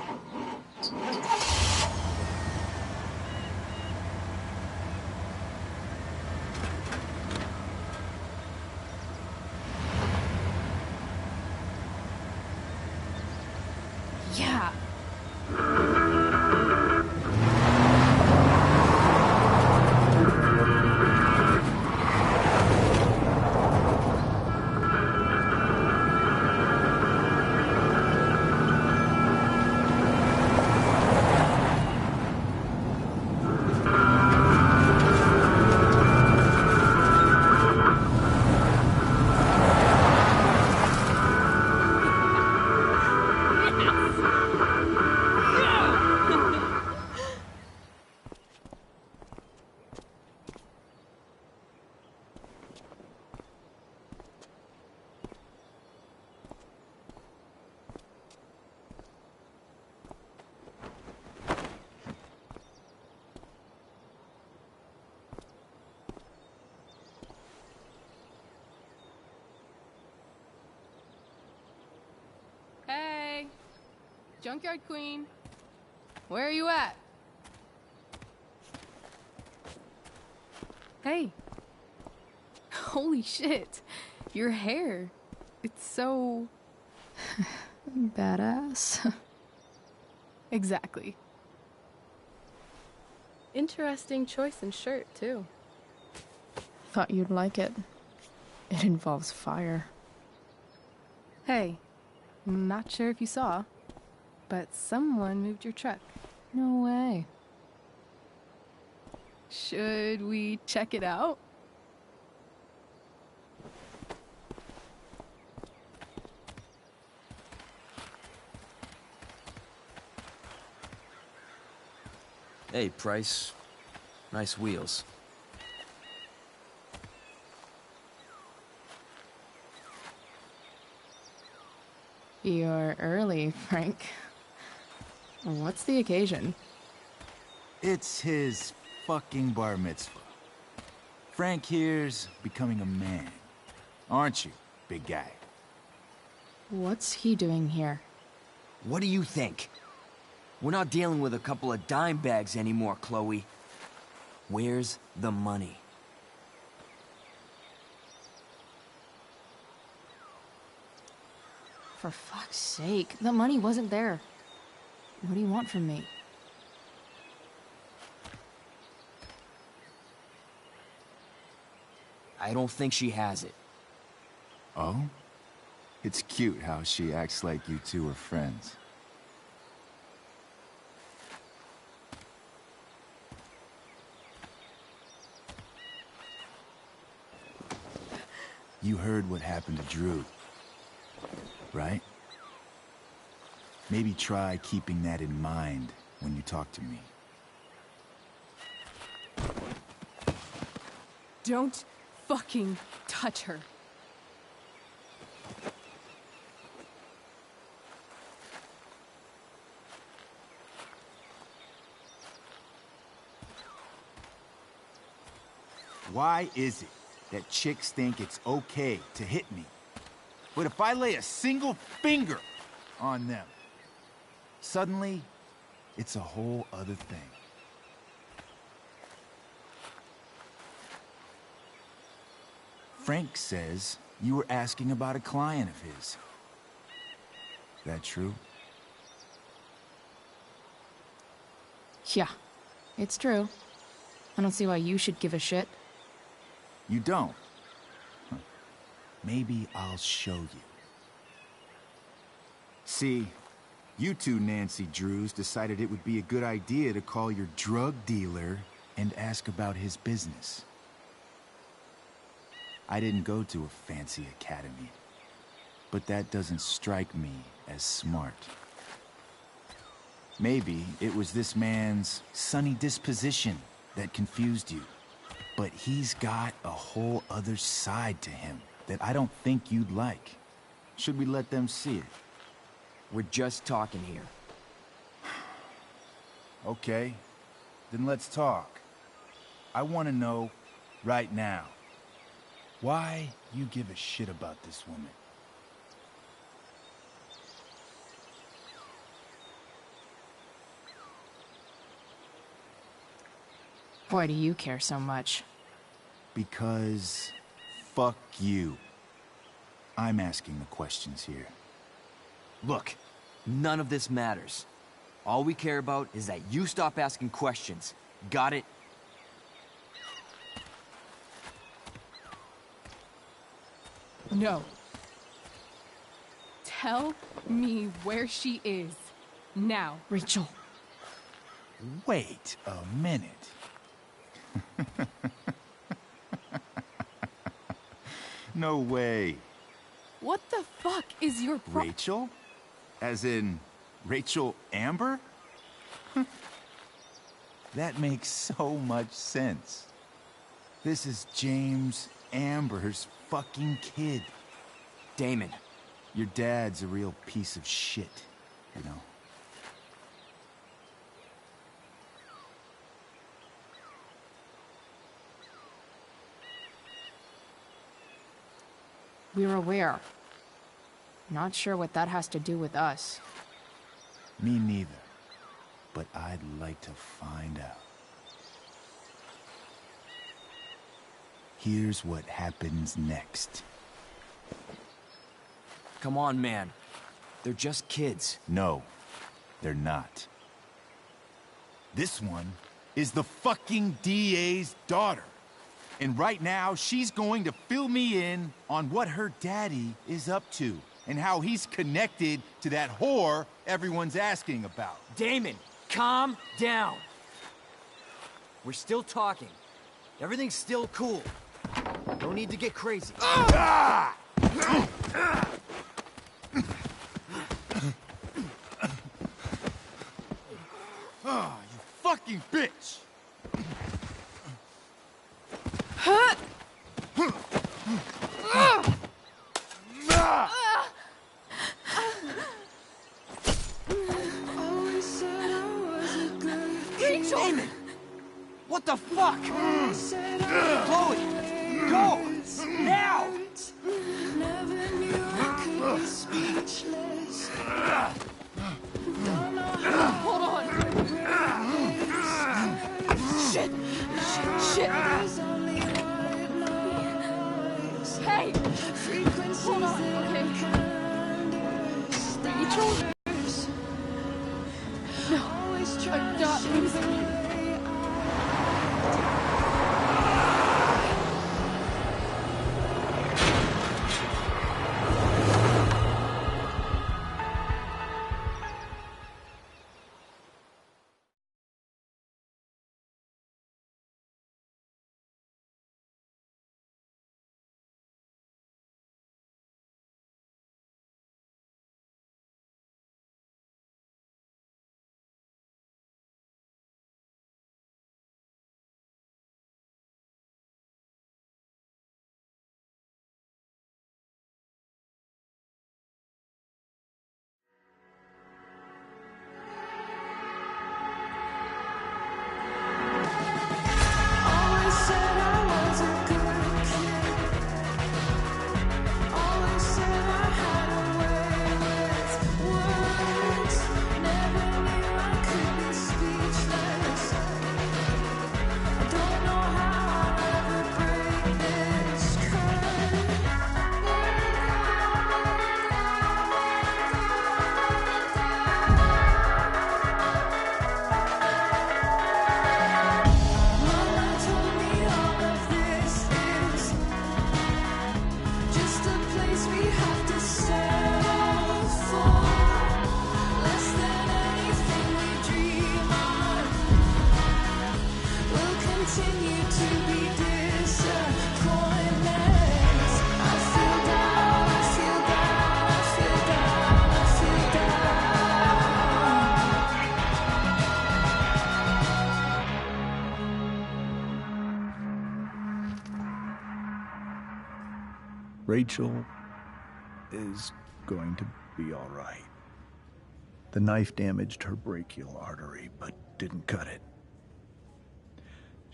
Yeah. Hey, Junkyard Queen, where are you at? Hey, holy shit, your hair, it's so... Badass. Exactly. Interesting choice in shirt, too. Thought you'd like it. It involves fire. Hey, not sure if you saw, but someone moved your truck. No way. Should we check it out? Hey, Price. Nice wheels. You're early, Frank. What's the occasion? It's his fucking bar mitzvah. Frank here's becoming a man. Aren't you, big guy? What's he doing here? What do you think? We're not dealing with a couple of dime bags anymore, Chloe. Where's the money? For fuck's sake, the money wasn't there. What do you want from me? I don't think she has it. Oh? It's cute how she acts like you two are friends. You heard what happened to Drew, right? Maybe try keeping that in mind when you talk to me. Don't fucking touch her. Why is it that chicks think it's okay to hit me? But if I lay a single finger on them, suddenly, it's a whole other thing. Frank says you were asking about a client of his. That true? Yeah, it's true. I don't see why you should give a shit. You don't? Huh. Maybe I'll show you. See, you two Nancy Drews decided it would be a good idea to call your drug dealer and ask about his business. I didn't go to a fancy academy, but that doesn't strike me as smart. Maybe it was this man's sunny disposition that confused you. But he's got a whole other side to him that I don't think you'd like. Should we let them see it? We're just talking here. Okay, then let's talk. I want to know, right now, why you give a shit about this woman. Why do you care so much? Because fuck you. I'm asking the questions here. Look, none of this matters. All we care about is that you stop asking questions. Got it? No. Tell me where she is. Now. Rachel. Wait a minute. No way. What the fuck is your Rachel? As in, Rachel Amber? That makes so much sense. This is James Amber's fucking kid. Damon. Your dad's a real piece of shit, you know? We're aware. Not sure what that has to do with us. Me neither. But I'd like to find out. Here's what happens next. Come on, man. They're just kids. No, they're not. This one is the fucking DA's daughter. And right now, she's going to fill me in on what her daddy is up to. and how he's connected to that whore everyone's asking about. Damon, calm down. We're still talking. Everything's still cool. No need to get crazy. Ah! Oh, you fucking bitch! Rachel! Damon! What the fuck? Chloe! Go! Now! Never knew I could be speechless. Hold on. Shit! Shit! Hey! Hold on, okay? Rachel? No, I'm not losing you. Rachel is going to be all right. The knife damaged her brachial artery, but didn't cut it.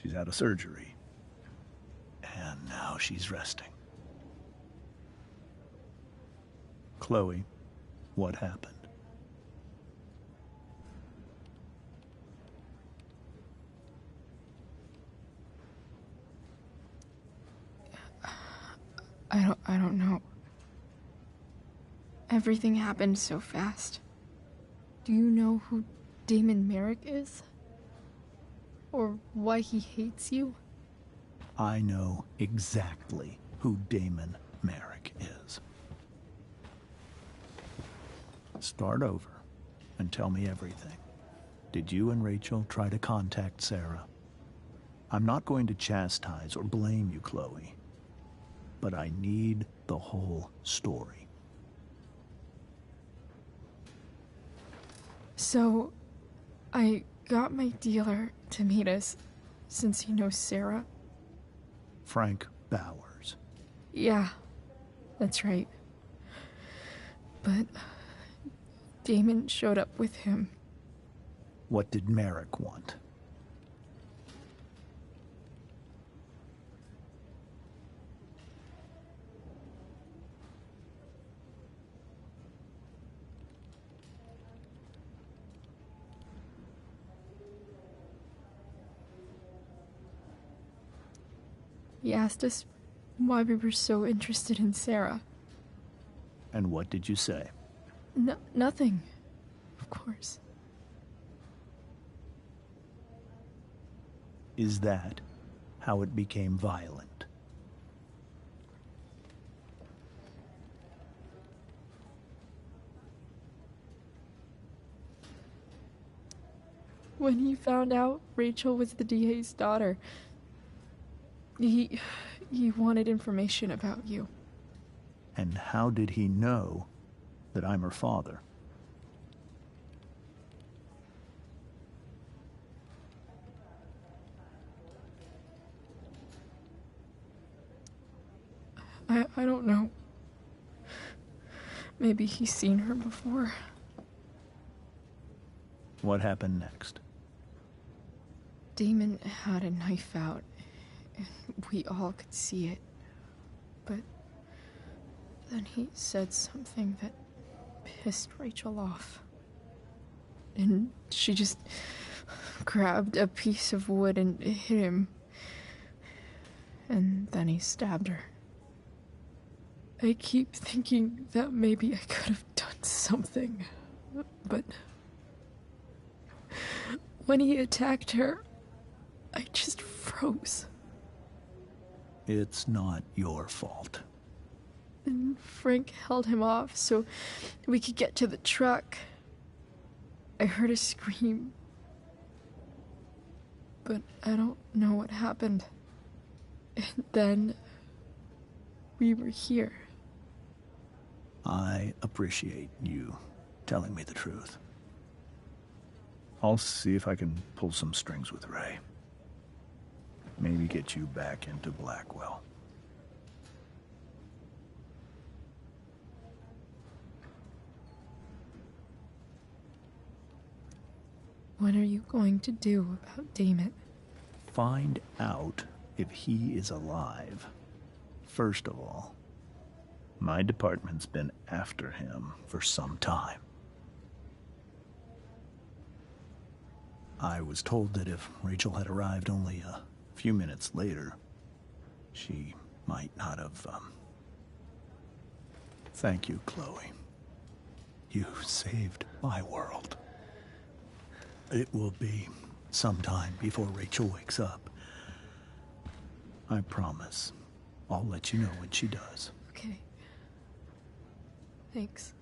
She's out of surgery, and now she's resting. Chloe, what happened? I don't know. Everything happened so fast. Do you know who Damon Merrick is? Or why he hates you? I know exactly who Damon Merrick is. Start over and tell me everything. Did you and Rachel try to contact Sarah? I'm not going to chastise or blame you, Chloe, but I need the whole story. So, I got my dealer to meet us, since he knows Sarah. Frank Bowers. Yeah, that's right. But Damon showed up with him. What did Merrick want? He asked us why we were so interested in Sarah. And what did you say? Nothing, of course. Is that how it became violent? when he found out Rachel was the DA's daughter. He wanted information about you. And how did he know that I'm her father? I don't know. Maybe he's seen her before. What happened next? Damon had a knife out, and we all could see it. But then he said something that pissed Rachel off. And she just grabbed a piece of wood and hit him. And then he stabbed her. I keep thinking that maybe I could have done something, but when he attacked her, I just froze. It's not your fault. And Frank held him off so we could get to the truck. I heard a scream, but I don't know what happened. And then we were here. I appreciate you telling me the truth. I'll see if I can pull some strings with Ray. Maybe get you back into Blackwell. What are you going to do about Damon? Find out if he is alive. First of all, my department's been after him for some time. I was told that if Rachel had arrived only a few minutes later, she might not have, Thank you, Chloe. You saved my world. It will be some time before Rachel wakes up. I promise. I'll let you know when she does. Okay. Thanks.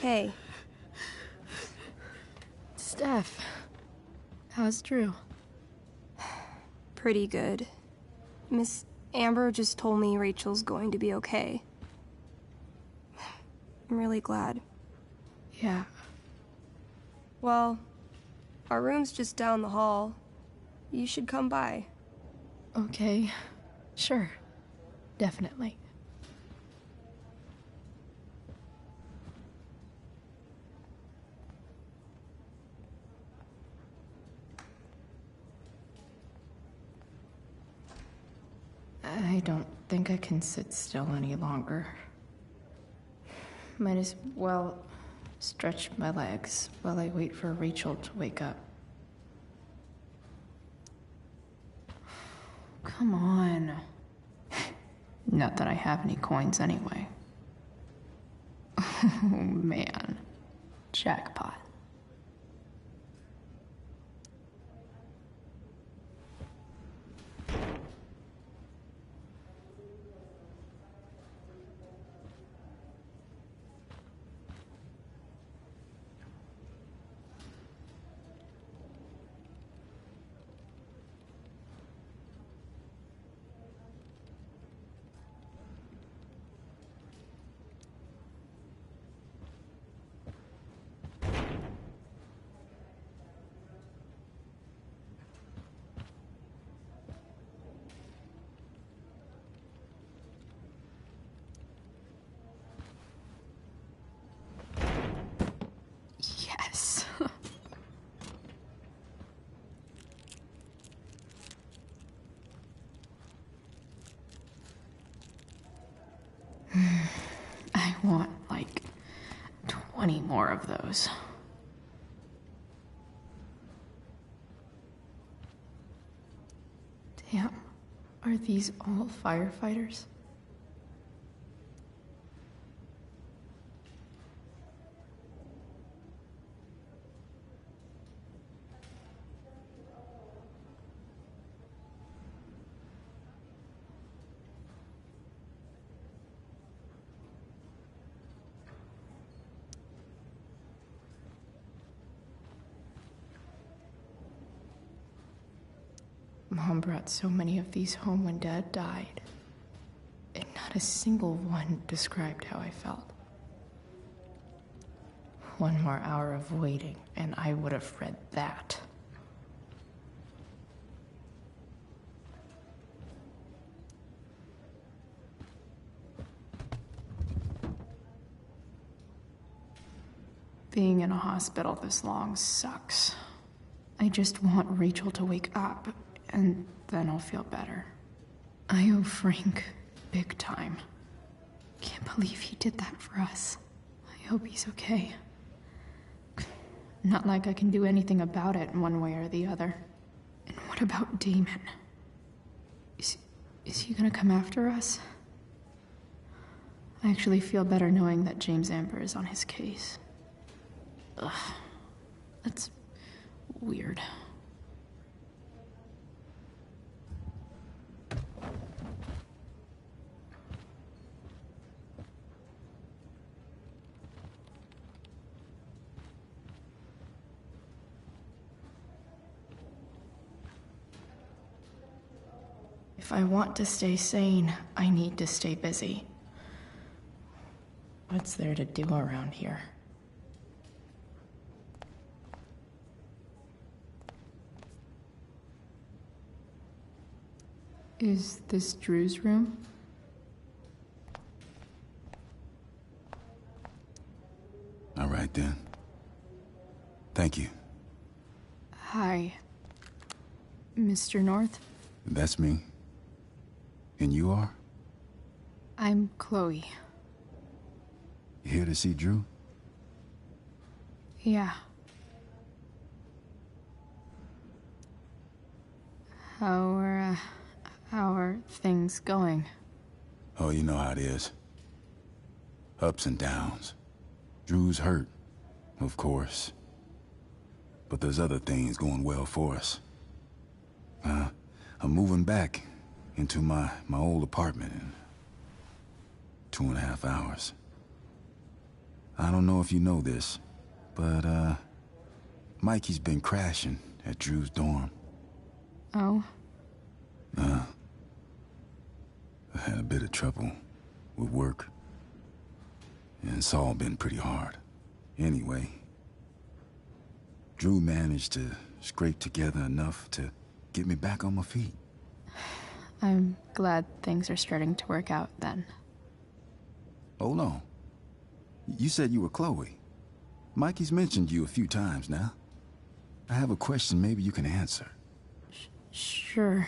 Hey. Steph, how's Drew? Pretty good. Miss Amber just told me Rachel's going to be okay. I'm really glad. Yeah. Well, our room's just down the hall. You should come by. Okay. Sure. Definitely. I don't think I can sit still any longer. Might as well stretch my legs while I wait for Rachel to wake up. Come on. Not that I have any coins anyway. Oh man. Jackpot. Yes. I want like 20 more of those. Damn. Are these all firefighters? mom brought so many of these home when Dad died, and not a single one described how I felt. One more hour of waiting, and I would have read that. Being in a hospital this long sucks. I just want Rachel to wake up, and then I'll feel better. I owe Frank big time. Can't believe he did that for us. I hope he's okay. Not like I can do anything about it one way or the other. And what about Damon? Is he gonna come after us? I actually feel better knowing that James Amber is on his case. Ugh. That's weird. If I want to stay sane, I need to stay busy. What's there to do around here? Is this Drew's room? All right, then. Thank you. Hi, Mr. North. That's me. And you are? I'm Chloe. You here to see Drew? Yeah. How are things going? Oh, you know how it is. Ups and downs. Drew's hurt, of course. But there's other things going well for us. I'm moving back into my old apartment in 2.5 hours. I don't know if you know this, but, Mikey's been crashing at Drew's dorm. Oh? I had a bit of trouble with work. And it's all been pretty hard. Anyway, Drew managed to scrape together enough to get me back on my feet. I'm glad things are starting to work out then. Hold on. You said you were Chloe. Mikey's mentioned you a few times now. I have a question maybe you can answer. Sure.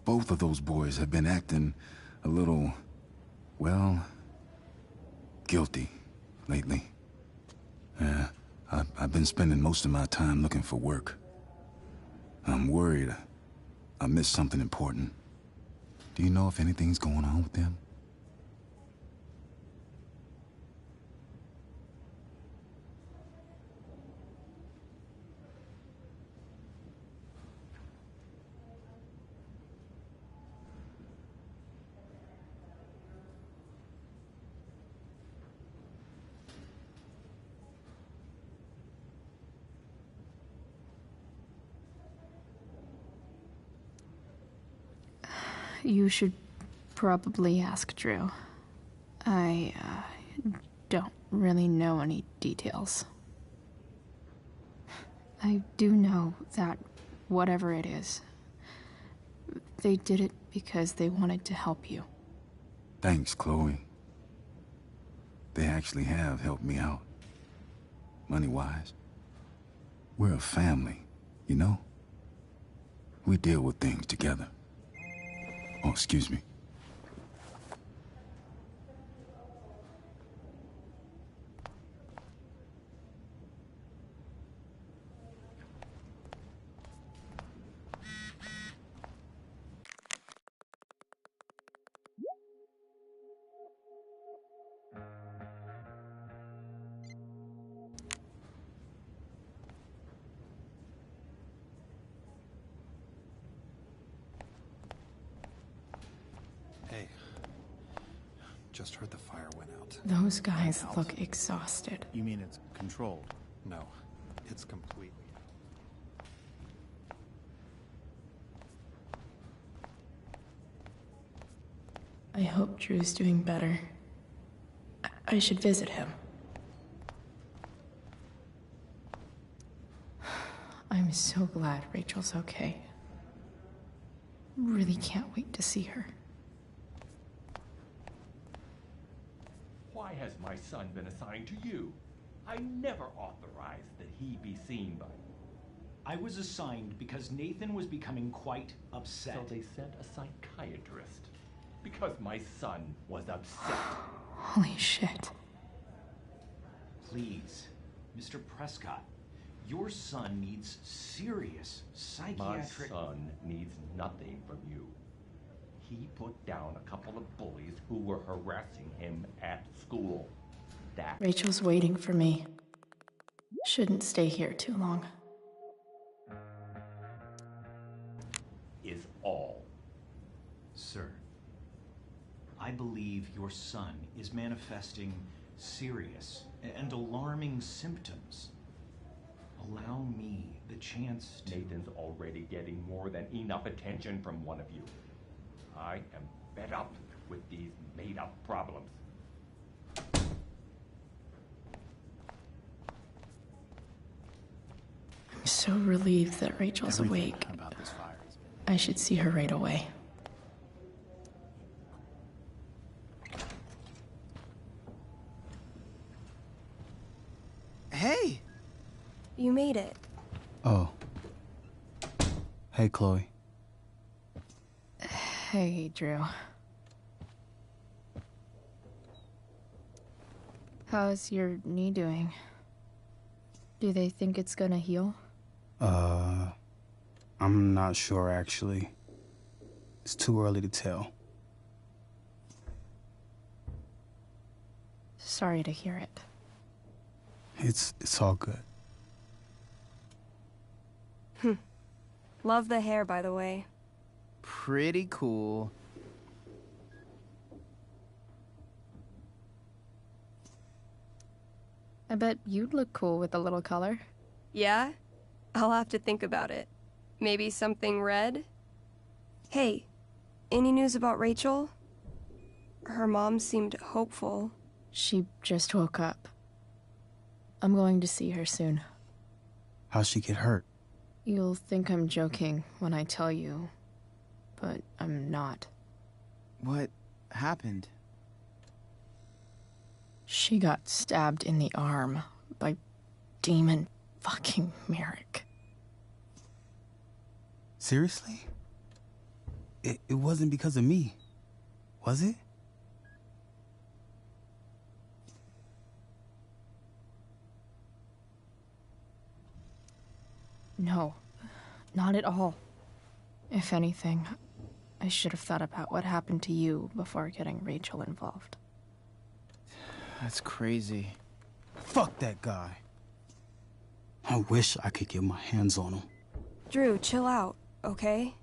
Both of those boys have been acting a little, well, guilty lately. I've been spending most of my time looking for work. I'm worried I missed something important. Do you know if anything's going on with them? You should probably ask Drew. I don't really know any details. I do know that whatever it is, they did it because they wanted to help you. Thanks, Chloe. They actually have helped me out. Money-wise. We're a family, you know? We deal with things together. Oh, excuse me. Hey, just heard the fire went out. Those guys look exhausted. You mean it's controlled? No, it's completely. I hope Drew's doing better. I should visit him. I'm so glad Rachel's okay. Really can't wait to see her. Why has my son been assigned to you? I never authorized that he be seen by you. I was assigned because Nathan was becoming quite upset. So they sent a psychiatrist. Because my son was upset. Holy shit. Please, Mr. Prescott, your son needs serious psychiatric... My son needs nothing from you. He put down a couple of bullies who were harassing him at school. That... Rachel's waiting for me. Shouldn't stay here too long. Is all. Sir, I believe your son is manifesting serious and alarming symptoms. Allow me the chance to... Nathan's already getting more than enough attention from one of you. I am fed up with these made-up problems. I'm so relieved that Rachel's awake. I should see her right away. Hey! You made it. Oh. Hey, Chloe. Hey, Drew. How's your knee doing? Do they think it's gonna heal? I'm not sure, actually. It's too early to tell. Sorry to hear it. It's all good. Love the hair, by the way. Pretty cool. I bet you'd look cool with a little color. Yeah? I'll have to think about it. Maybe something red? Hey, any news about Rachel? Her mom seemed hopeful. She just woke up. I'm going to see her soon. How'd she get hurt? You'll think I'm joking when I tell you, but I'm not. What happened? She got stabbed in the arm by Demon fucking Merrick. Seriously? It wasn't because of me, was it? No, not at all. If anything, I should have thought about what happened to you before getting Rachel involved. That's crazy. Fuck that guy. I wish I could get my hands on him. Drew, chill out, okay?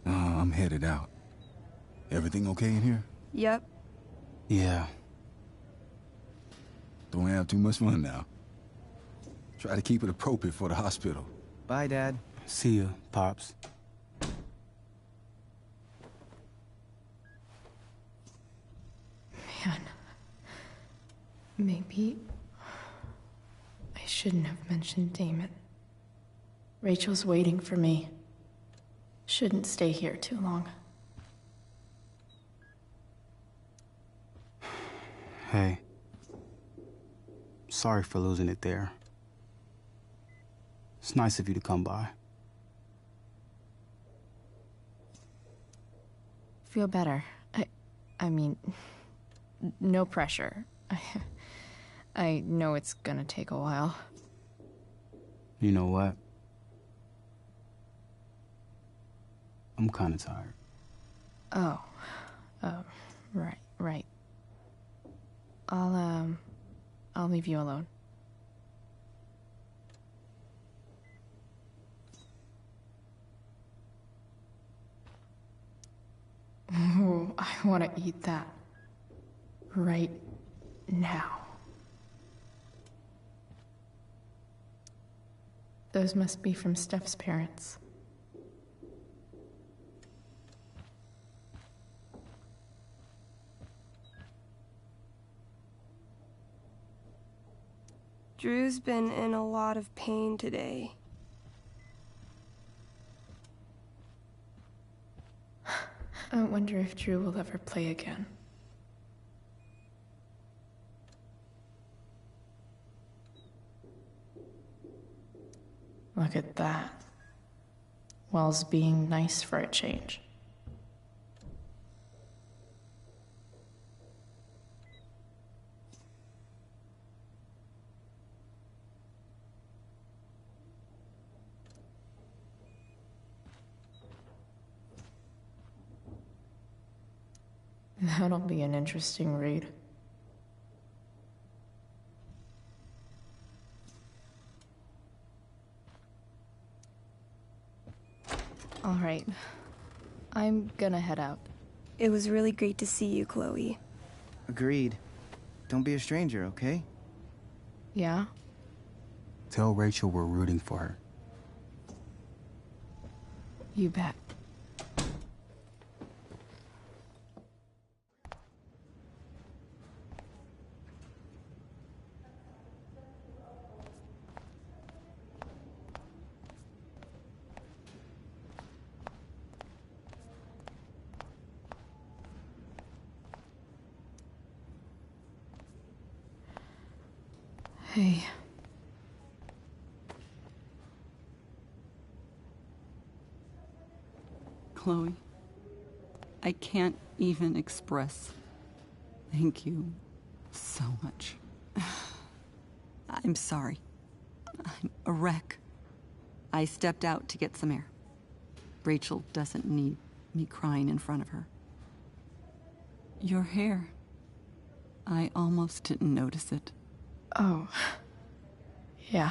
I'm headed out. Everything okay in here? Yep. Yeah. Don't have too much fun now. Try to keep it appropriate for the hospital. Bye, Dad. See ya, Pops. Man, maybe I shouldn't have mentioned Damon. Rachel's waiting for me. Shouldn't stay here too long. Hey. Sorry for losing it there. It's nice of you to come by. Feel better. I mean, no pressure. I know it's gonna take a while. You know what? I'm kinda tired. Oh. Right. I'll leave you alone. Ooh, I want to eat that. Right now. Those must be from Steph's parents. Drew's been in a lot of pain today. I wonder if Drew will ever play again. Look at that. Wells being nice for a change. That'll be an interesting read. All right. I'm gonna head out. It was really great to see you, Chloe. Agreed. Don't be a stranger, okay? Yeah? Tell Rachel we're rooting for her. You bet. Hey. Chloe, I can't even express thank you so much. I'm sorry. I'm a wreck. I stepped out to get some air. Rachel doesn't need me crying in front of her. Your hair. I almost didn't notice it. Oh. Yeah.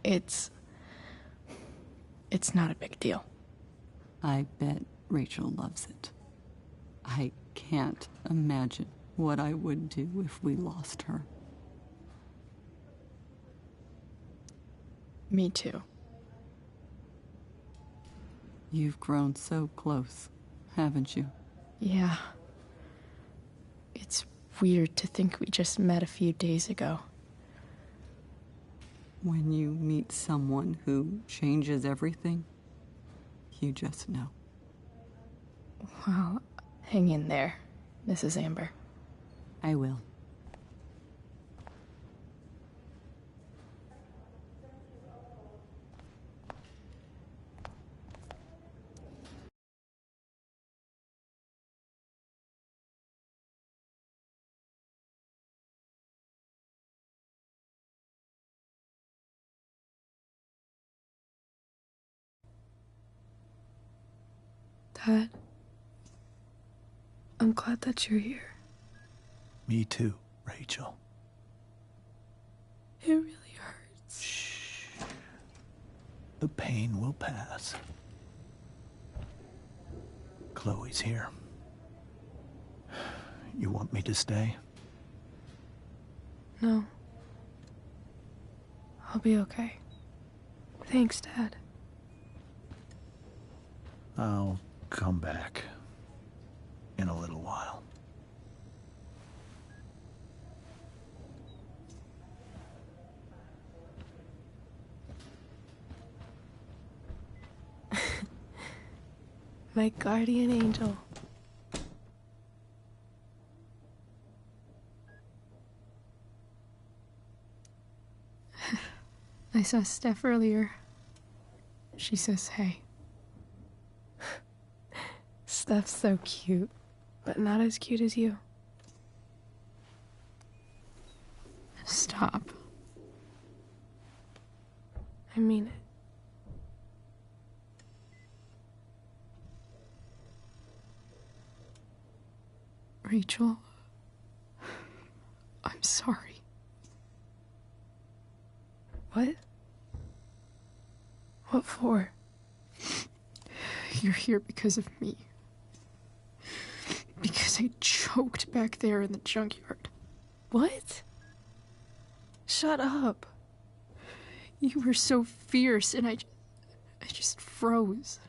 It's not a big deal. I bet Rachel loves it. I can't imagine what I would do if we lost her. Me too. You've grown so close, haven't you? Yeah. It's weird to think we just met a few days ago. When you meet someone who changes everything, you just know. Well, hang in there, Mrs. Amber. I will. Dad, I'm glad that you're here. Me too, Rachel. It really hurts. Shh. The pain will pass. Chloe's here. You want me to stay? No. I'll be okay. Thanks, Dad. I'll come back in a little while. My guardian angel. I saw Steph earlier. She says hey. Steph's so cute, but not as cute as you. Stop. I mean it. Rachel, I'm sorry. What? What for? You're here because of me. Because I choked back there in the junkyard. What? Shut up. You were so fierce and I just froze.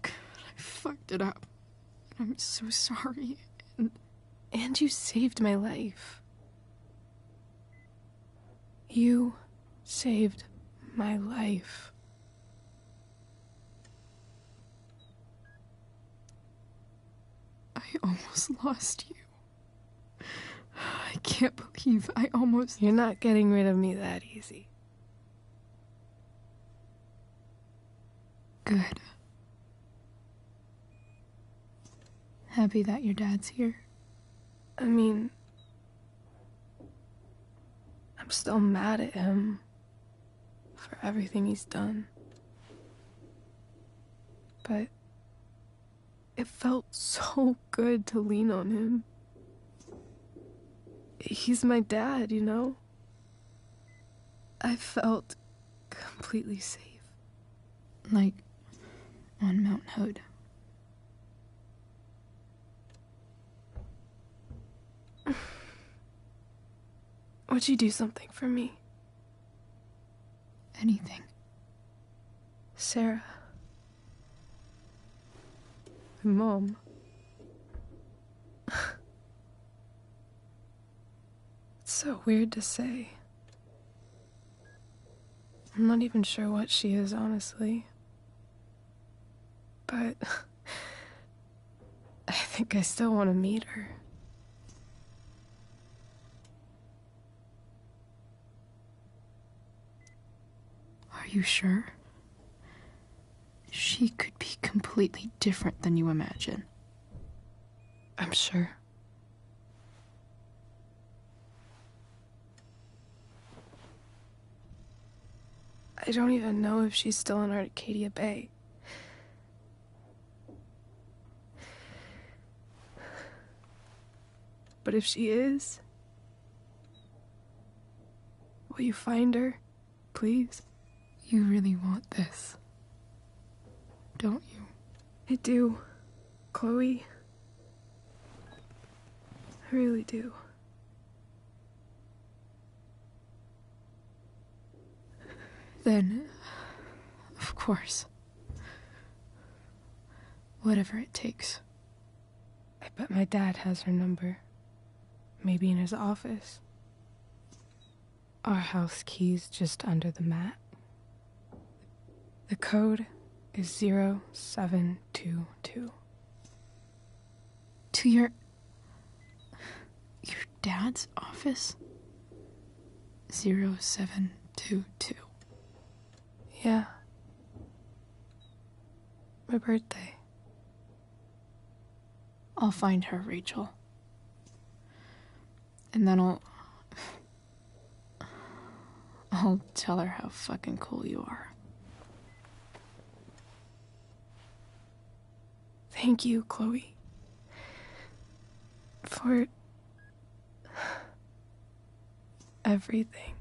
I fucked it up. I'm so sorry. And you saved my life. You saved my life. I almost lost you. I can't believe I almost... You're not getting rid of me that easy. Good. Happy that your dad's here? I mean, I'm still mad at him for everything he's done. But it felt so good to lean on him. He's my dad, you know? I felt completely safe. Like on Mount Hood. Would you do something for me? Anything. Sarah. My mom. It's so weird to say. I'm not even sure what she is, honestly. But I think I still want to meet her. Are you sure? She could be completely different than you imagine. I'm sure. I don't even know if she's still in Arcadia Bay. But if she is, will you find her, please? You really want this, don't you? I do, Chloe. I really do. Then, of course. Whatever it takes. I bet my dad has her number. Maybe in his office. Our house key's just under the mat. The code is 0722. To your dad's office? 0722. Yeah. My birthday. I'll find her, Rachel. And then I'll tell her how fucking cool you are. Thank you, Chloe. For everything.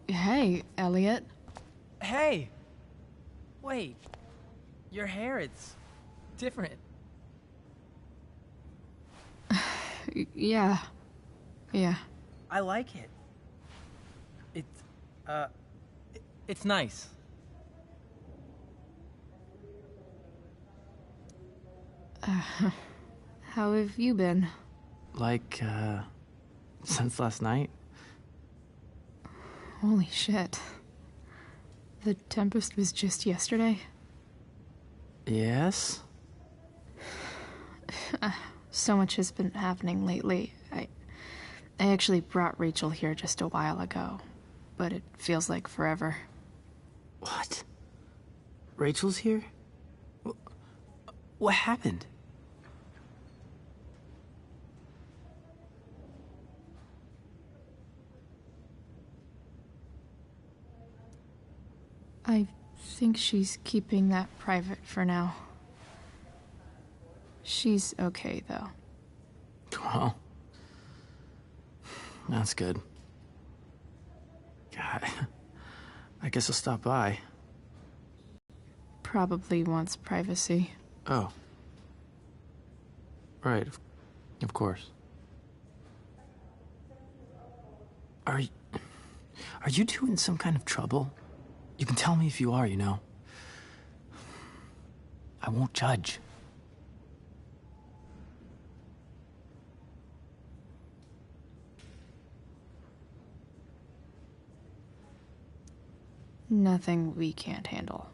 Hey, Elliot. Hey! Wait. Your hair, it's different. Yeah. I like it. It's nice. How have you been? Like, since last night? Holy shit. The Tempest was just yesterday? Yes? So much has been happening lately. I actually brought Rachel here just a while ago, but it feels like forever. What? Rachel's here? What happened? I think she's keeping that private for now. She's okay, though. Well, that's good. God, I guess I'll stop by. Probably wants privacy. Oh. Right, of course. Are you two in some kind of trouble? You can tell me if you are, you know. I won't judge. Nothing we can't handle.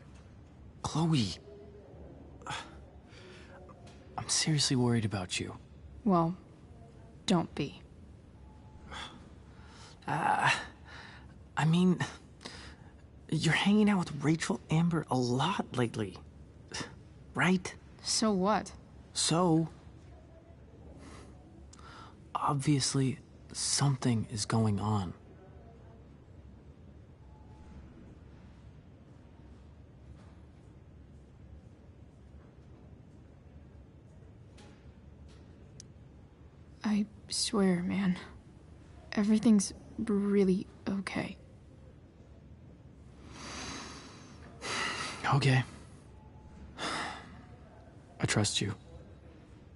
Chloe. I'm seriously worried about you. Well, don't be. I mean, you're hanging out with Rachel Amber a lot lately, right? So what? So, obviously, something is going on. I swear, man. Everything's really okay. Okay. I trust you.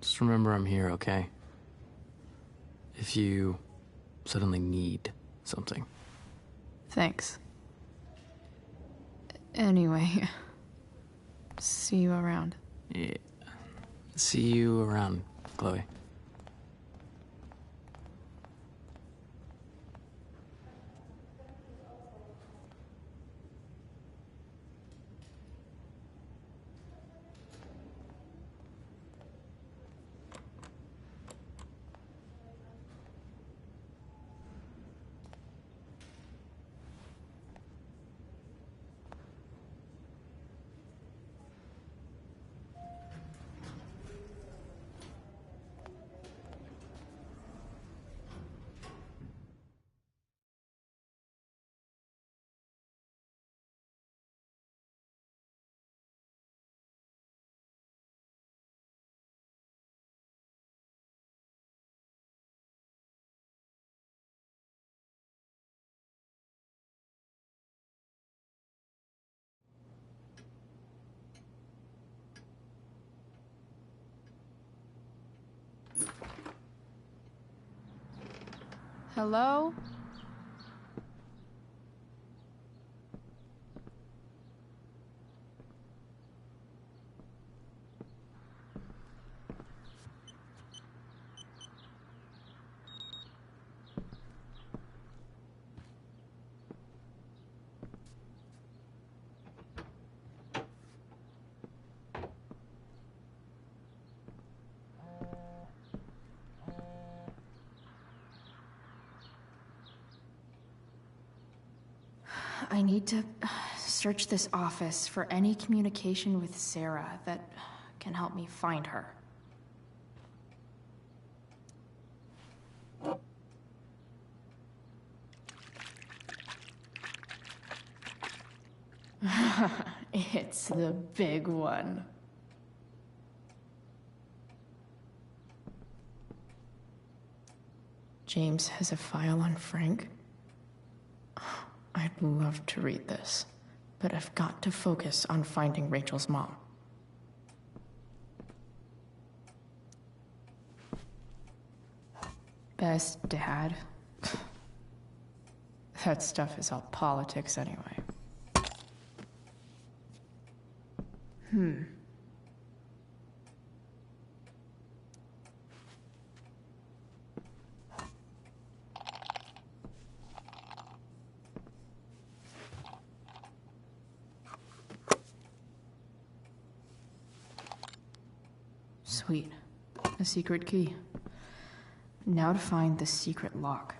Just remember I'm here, okay? If you suddenly need something. Thanks. Anyway, see you around. Yeah. See you around, Chloe. Hello? I need to search this office for any communication with Sarah that can help me find her. It's the big one. James has a file on Frank. I'd love to read this, but I've got to focus on finding Rachel's mom. Best dad? That stuff is all politics anyway. Sweet. A secret key. Now to find the secret lock.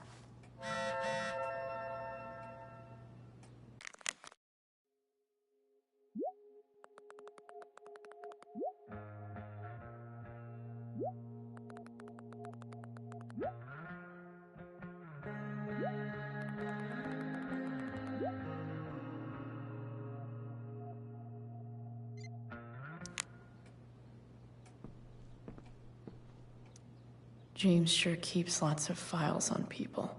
James sure keeps lots of files on people.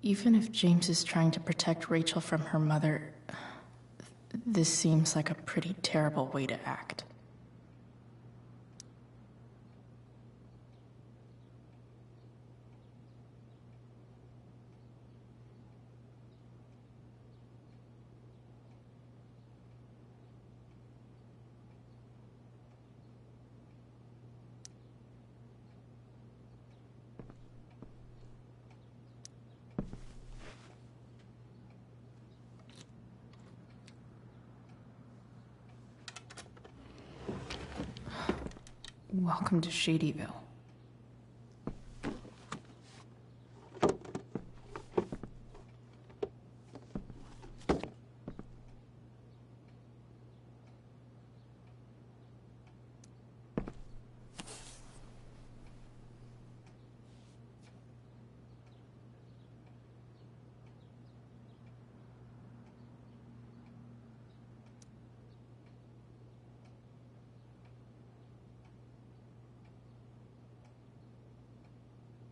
Even if James is trying to protect Rachel from her mother, this seems like a pretty terrible way to act. Welcome to Shadyville.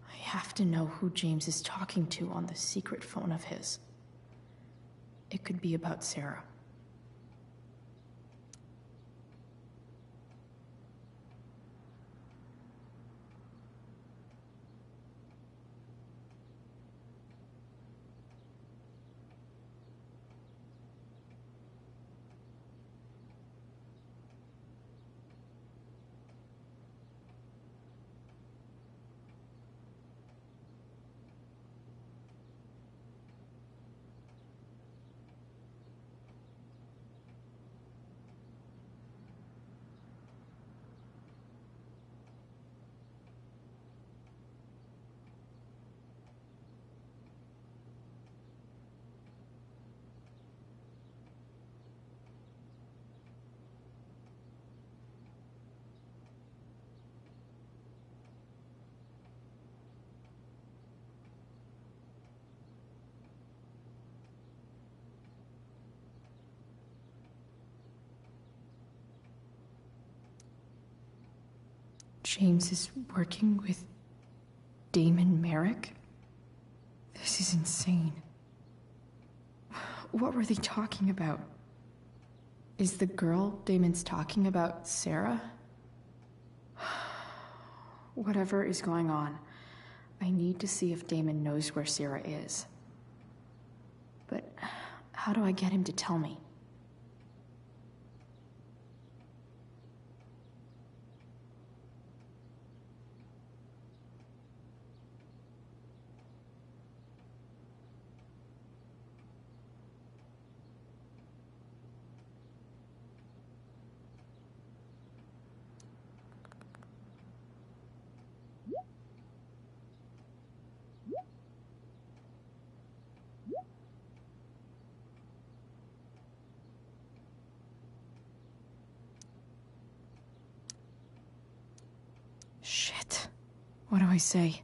I have to know who James is talking to on the secret phone of his. It could be about Sarah. James is working with Damon Merrick? This is insane. What were they talking about? Is the girl Damon's talking about Sarah? Whatever is going on, I need to see if Damon knows where Sarah is. But how do I get him to tell me? Shit. What do I say?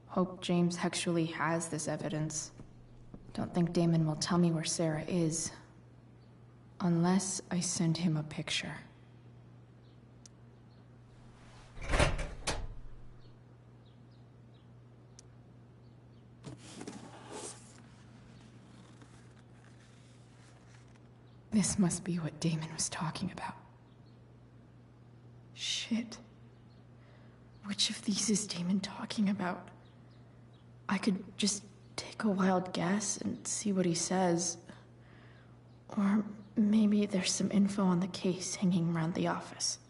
Hope James actually has this evidence. Don't think Damon will tell me where Sarah is. Unless I send him a picture. This must be what Damon was talking about. Shit. Which of these is Damon talking about? I could just take a wild guess and see what he says. Or maybe there's some info on the case hanging around the office.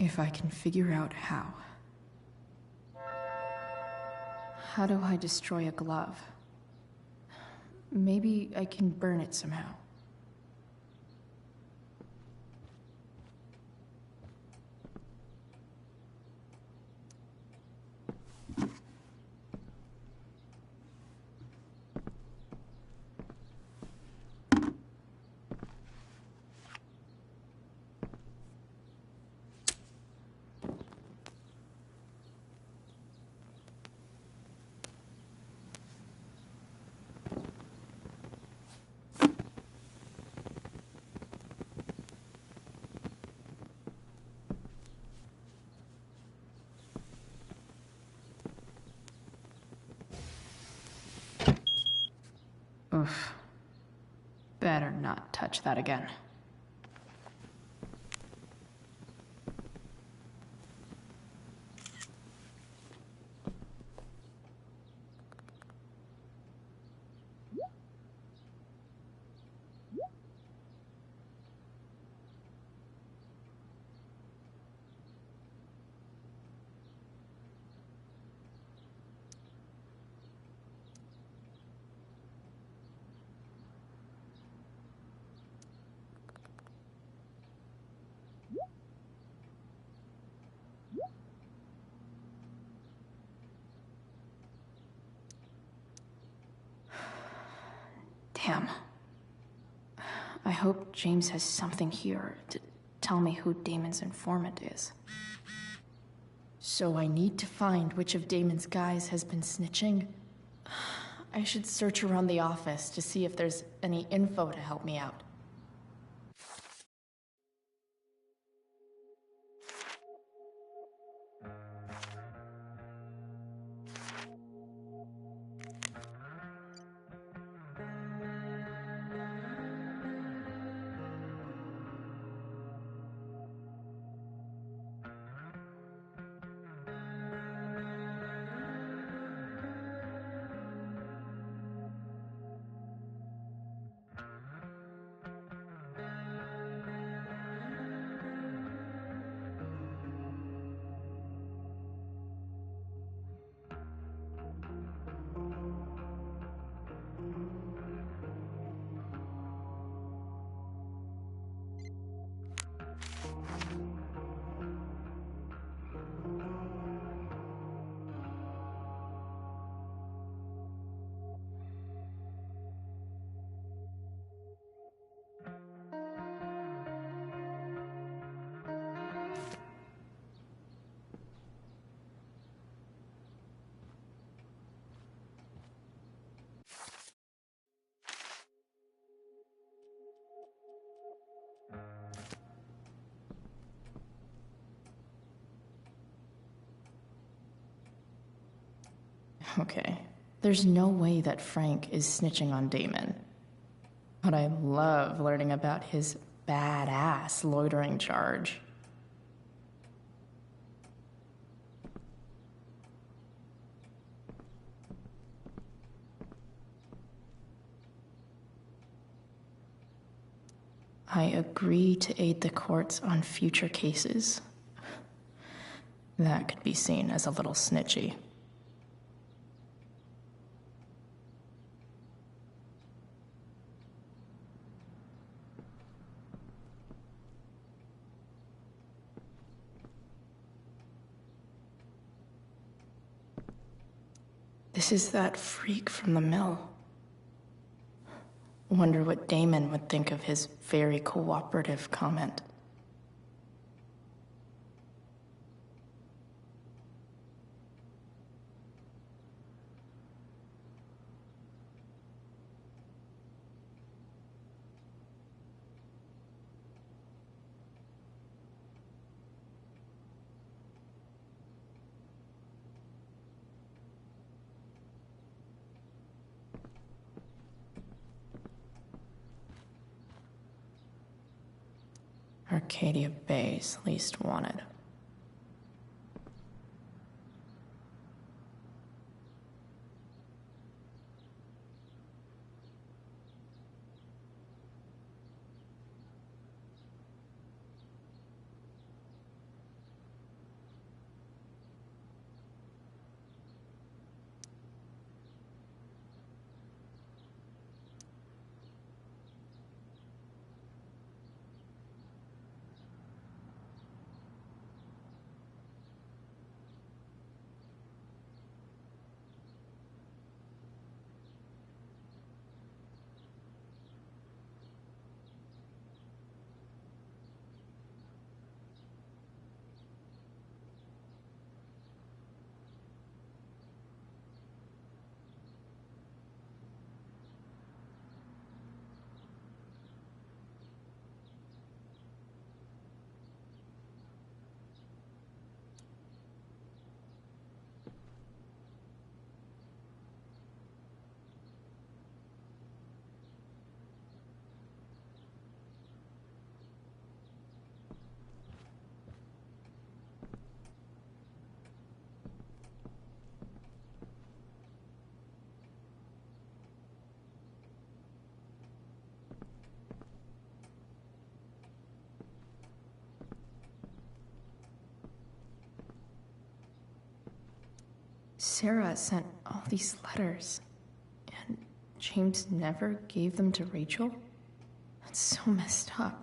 If I can figure out how. How do I destroy a glove? Maybe I can burn it somehow. Oof. Better not touch that again. Damn. I hope James has something here to tell me who Damon's informant is. So I need to find which of Damon's guys has been snitching. I should search around the office to see if there's any info to help me out. Okay, there's no way that Frank is snitching on Damon. But I love learning about his badass loitering charge. I agree to aid the courts on future cases. That could be seen as a little snitchy. This is that freak from the mill. Wonder what Damon would think of his very cooperative comment. Arcadia Bay's least wanted. Sarah sent all these letters, and James never gave them to Rachel? That's so messed up.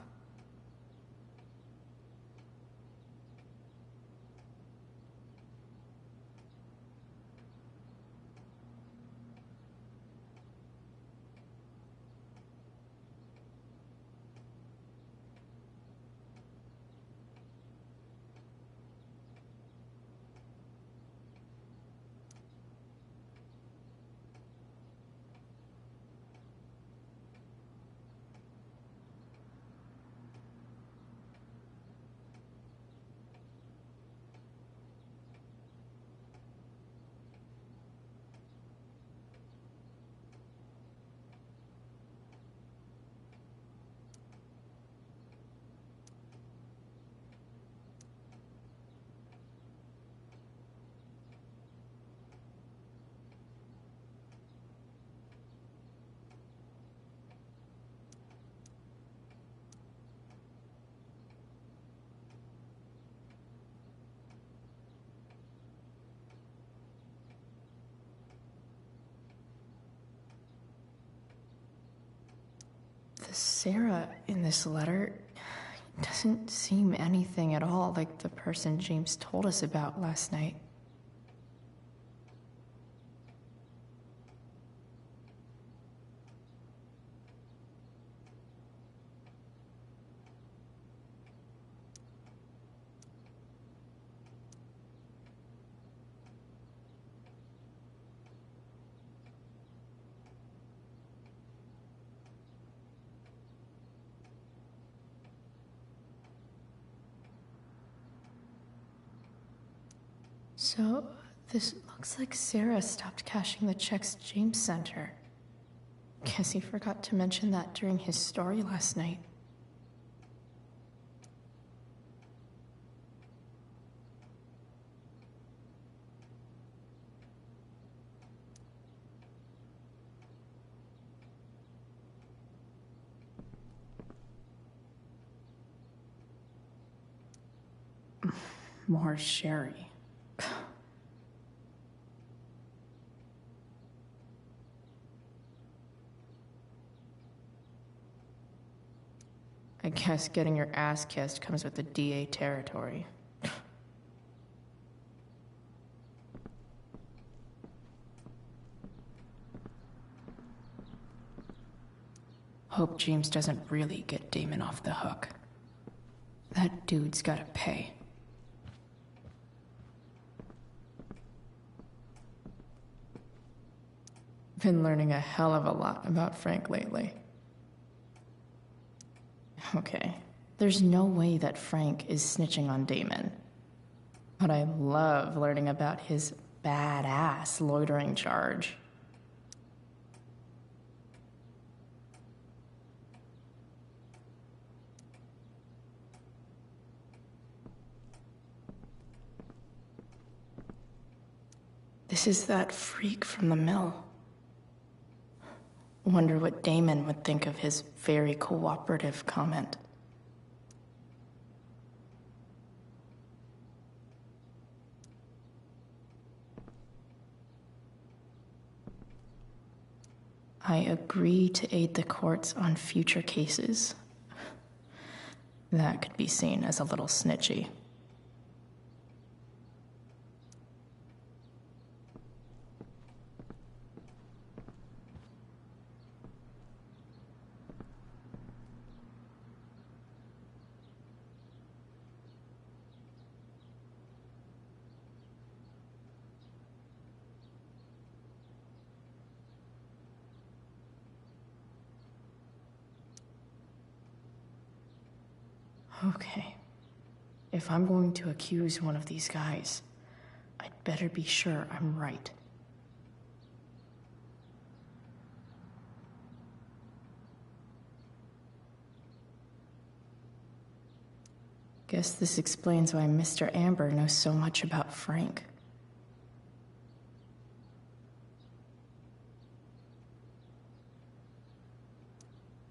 The Sarah in this letter doesn't seem anything at all like the person James told us about last night. So, this looks like Sarah stopped cashing the checks James sent her. Guess he forgot to mention that during his story last night. More sherry. I guess getting your ass kissed comes with the DA territory. Hope James doesn't really get Damon off the hook. That dude's gotta pay. Been learning a hell of a lot about Frank lately. Okay, there's no way that Frank is snitching on Damon. But I love learning about his badass loitering charge. This is that freak from the mill. Wonder what Damon would think of his very cooperative comment. I agree to aid the courts on future cases. That could be seen as a little snitchy. Okay. If I'm going to accuse one of these guys, I'd better be sure I'm right. Guess this explains why Mr. Amber knows so much about Frank.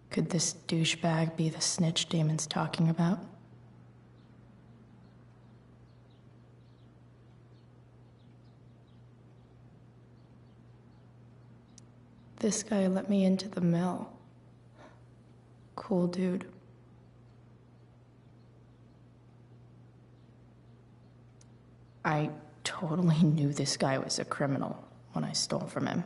Could this douchebag be the snitch Damon's talking about? This guy let me into the mill. Cool dude. I totally knew this guy was a criminal when I stole from him.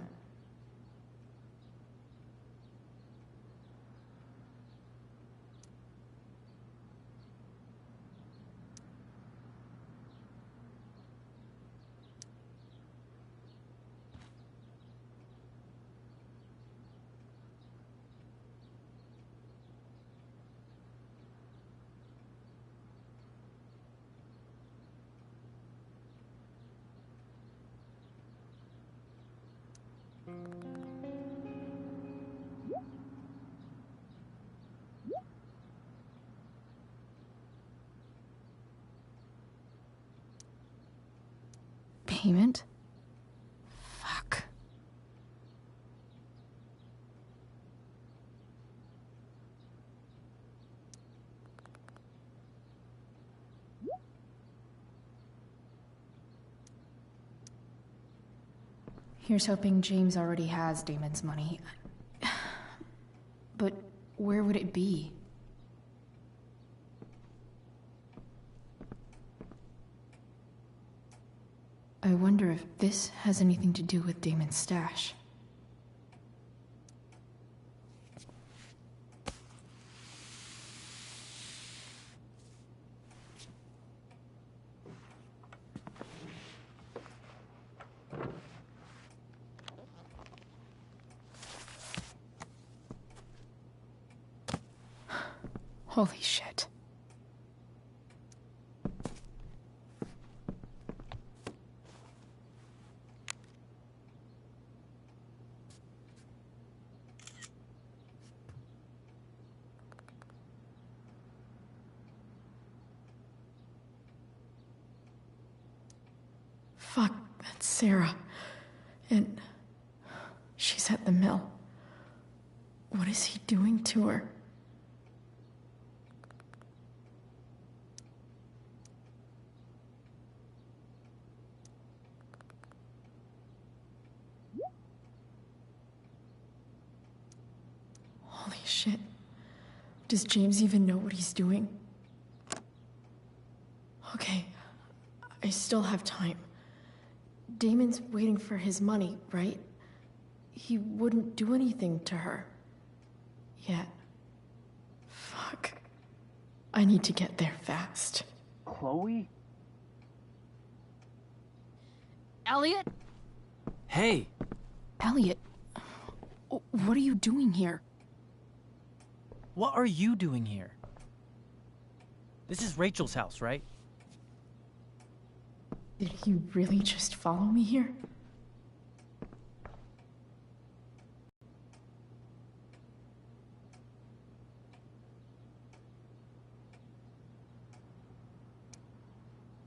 Payment? Fuck. Here's hoping James already has Damon's money. But where would it be? I wonder if this has anything to do with Damon's stash. Holy shit. Fuck, that's Sarah. And she's at the mill. What is he doing to her? Holy shit. Does James even know what he's doing? Okay, I still have time. Damon's waiting for his money, right? He wouldn't do anything to her. Yet. Fuck. I need to get there fast. Chloe? Elliot? Hey! Elliot, what are you doing here? What are you doing here? This is Rachel's house, right? Did he really just follow me here?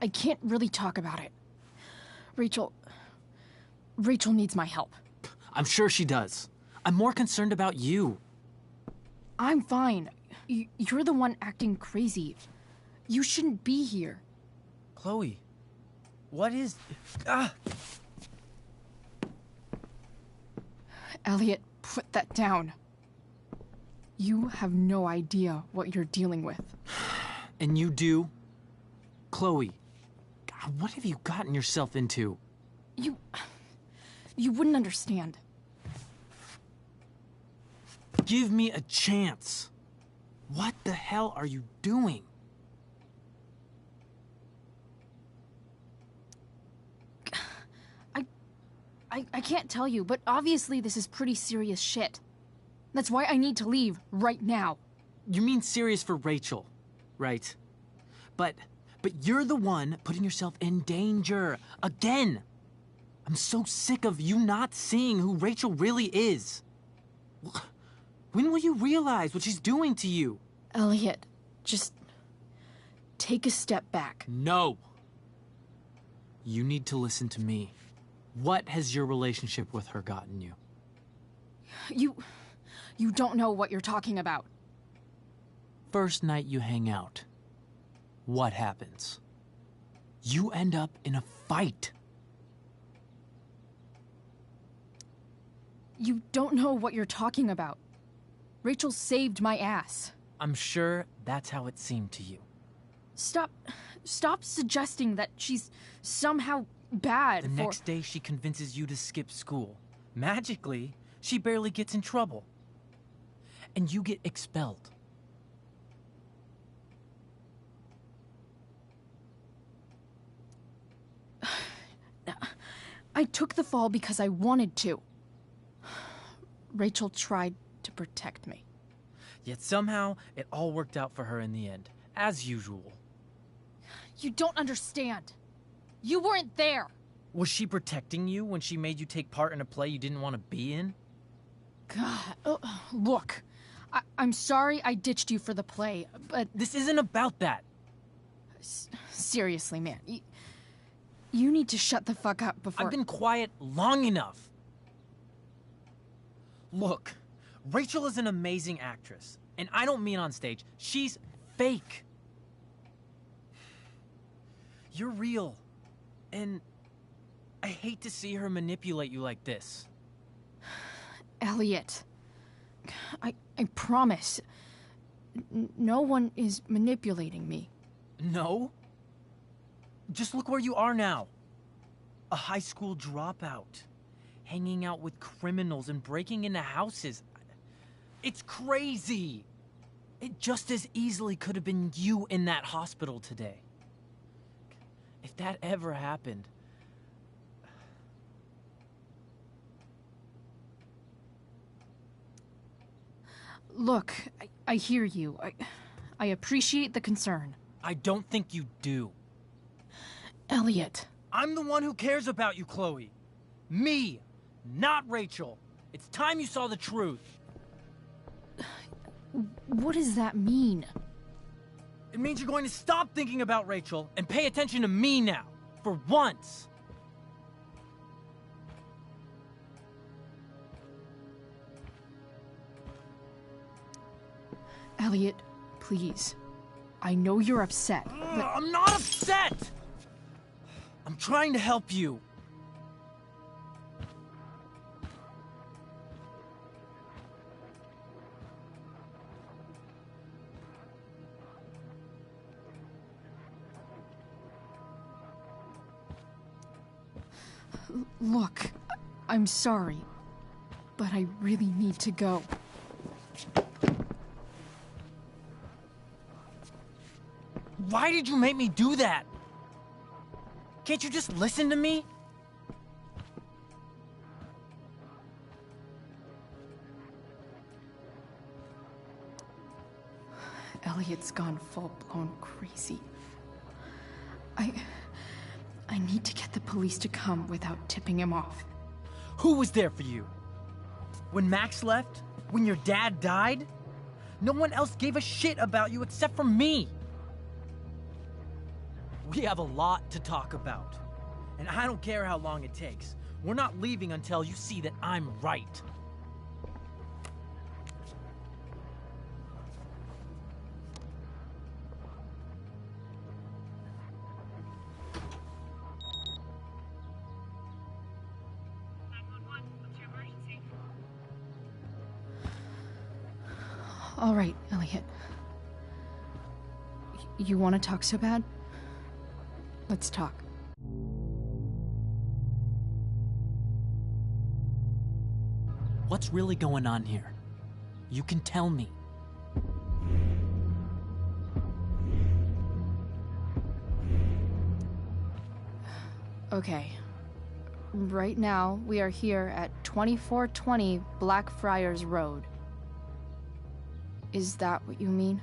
I can't really talk about it. Rachel needs my help. I'm sure she does. I'm more concerned about you. I'm fine. You're the one acting crazy. You shouldn't be here. Chloe, what is... Ah! Elliot, put that down. You have no idea what you're dealing with. And you do? Chloe, God, what have you gotten yourself into? You wouldn't understand. Give me a chance. What the hell are you doing? I can't tell you, but obviously this is pretty serious shit. That's why I need to leave right now. You mean serious for Rachel, right? But you're the one putting yourself in danger. Again! I'm so sick of you not seeing who Rachel really is. When will you realize what she's doing to you? Elliot, just take a step back. No. You need to listen to me. What has your relationship with her gotten you? You don't know what you're talking about. First night you hang out, what happens? You end up in a fight. You don't know what you're talking about. Rachel saved my ass. I'm sure that's how it seemed to you. Stop suggesting that she's somehow bad. The next day she convinces you to skip school. Magically, she barely gets in trouble. And you get expelled. I took the fall because I wanted to. Rachel tried to protect me. Yet somehow, it all worked out for her in the end, as usual. You don't understand. You weren't there. Was she protecting you when she made you take part in a play you didn't want to be in? God, look. I'm sorry I ditched you for the play, but... This isn't about that. Seriously, man. You need to shut the fuck up before... I've been quiet long enough. Look, Rachel is an amazing actress. And I don't mean on stage. She's fake. You're real. And I hate to see her manipulate you like this. Elliot, I promise. No one is manipulating me. No? Just look where you are now. A high school dropout. Hanging out with criminals and breaking into houses. It's crazy. It just as easily could have been you in that hospital today. If that ever happened... Look, I hear you. I appreciate the concern. I don't think you do. Elliot. I'm the one who cares about you, Chloe. Me, not Rachel. It's time you saw the truth. What does that mean? It means you're going to stop thinking about Rachel and pay attention to me now. For once. Elliot, please. I know you're upset, but... I'm not upset! I'm trying to help you. Look, I'm sorry, but I really need to go. Why did you make me do that? Can't you just listen to me? Elliot's gone full-blown crazy. I need to get the police to come without tipping him off. Who was there for you? When Max left? When your dad died? No one else gave a shit about you except for me. We have a lot to talk about. And I don't care how long it takes. We're not leaving until you see that I'm right. All right, Elliot. You want to talk so bad? Let's talk. What's really going on here? You can tell me. Okay. Right now, we are here at 2420 Blackfriars Road. Is that what you mean?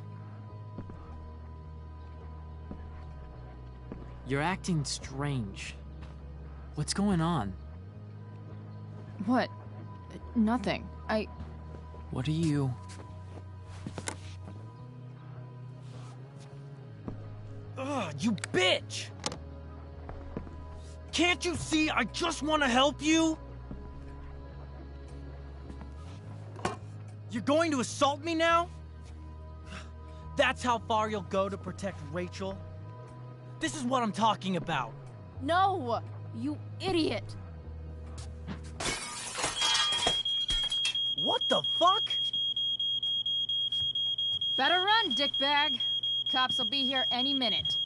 You're acting strange. What's going on? What? Nothing. What are you... Ugh, you bitch! Can't you see I just want to help you? You're going to assault me now? That's how far you'll go to protect Rachel? This is what I'm talking about. No! You idiot! the fuck? Better run, dickbag. Cops will be here any minute.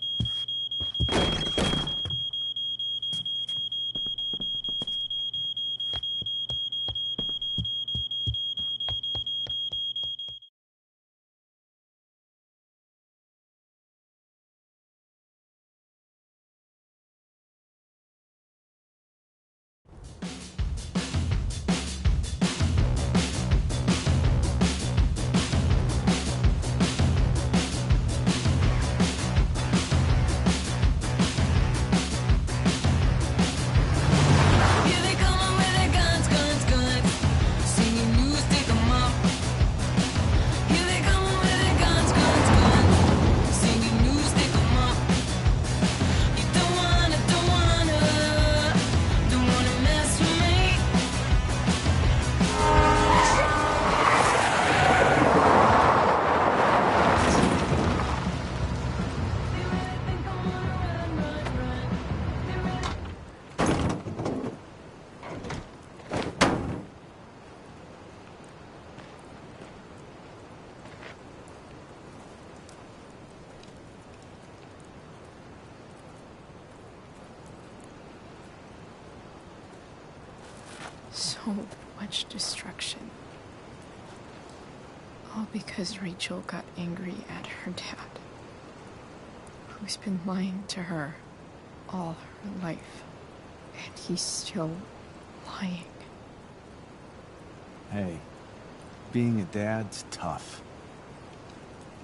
So much destruction. All because Rachel got angry at her dad, who's been lying to her all her life. And he's still lying. Hey, being a dad's tough.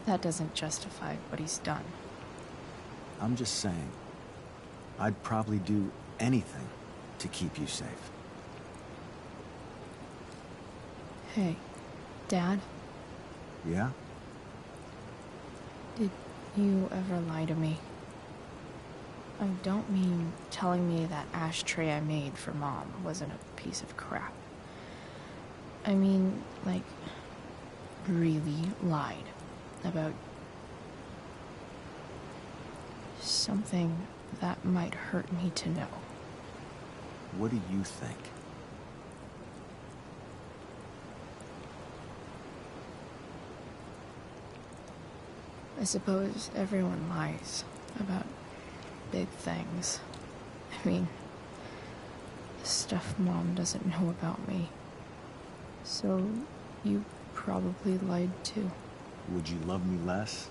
That doesn't justify what he's done. I'm just saying, I'd probably do anything to keep you safe. Hey, Dad, Yeah? did you ever lie to me? I don't mean telling me that ashtray I made for Mom wasn't a piece of crap. I mean, like, really lied about something that might hurt me to know. What do you think? I suppose everyone lies about big things. I mean, stuff Mom doesn't know about me. So, you probably lied too. Would you love me less?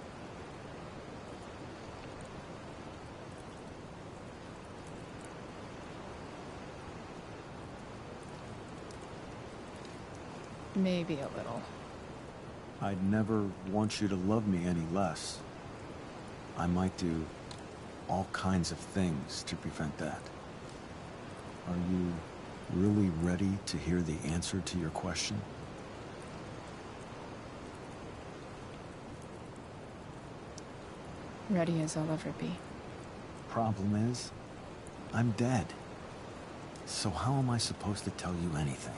Maybe a little. I'd never want you to love me any less. I might do all kinds of things to prevent that. Are you really ready to hear the answer to your question? Ready as I'll ever be. Problem is, I'm dead. So how am I supposed to tell you anything?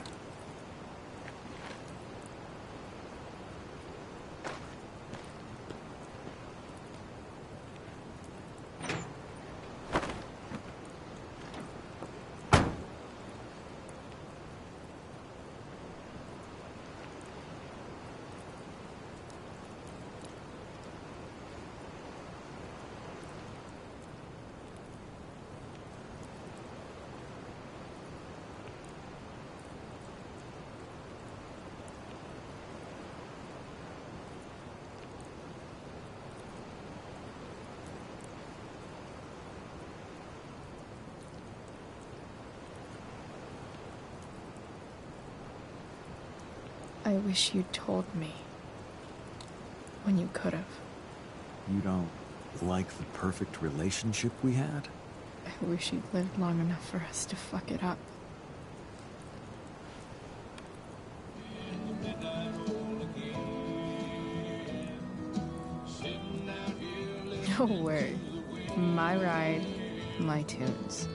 I wish you'd told me. When you could have. You don't like the perfect relationship we had? I wish you'd lived long enough for us to fuck it up. No way. My ride, my tunes.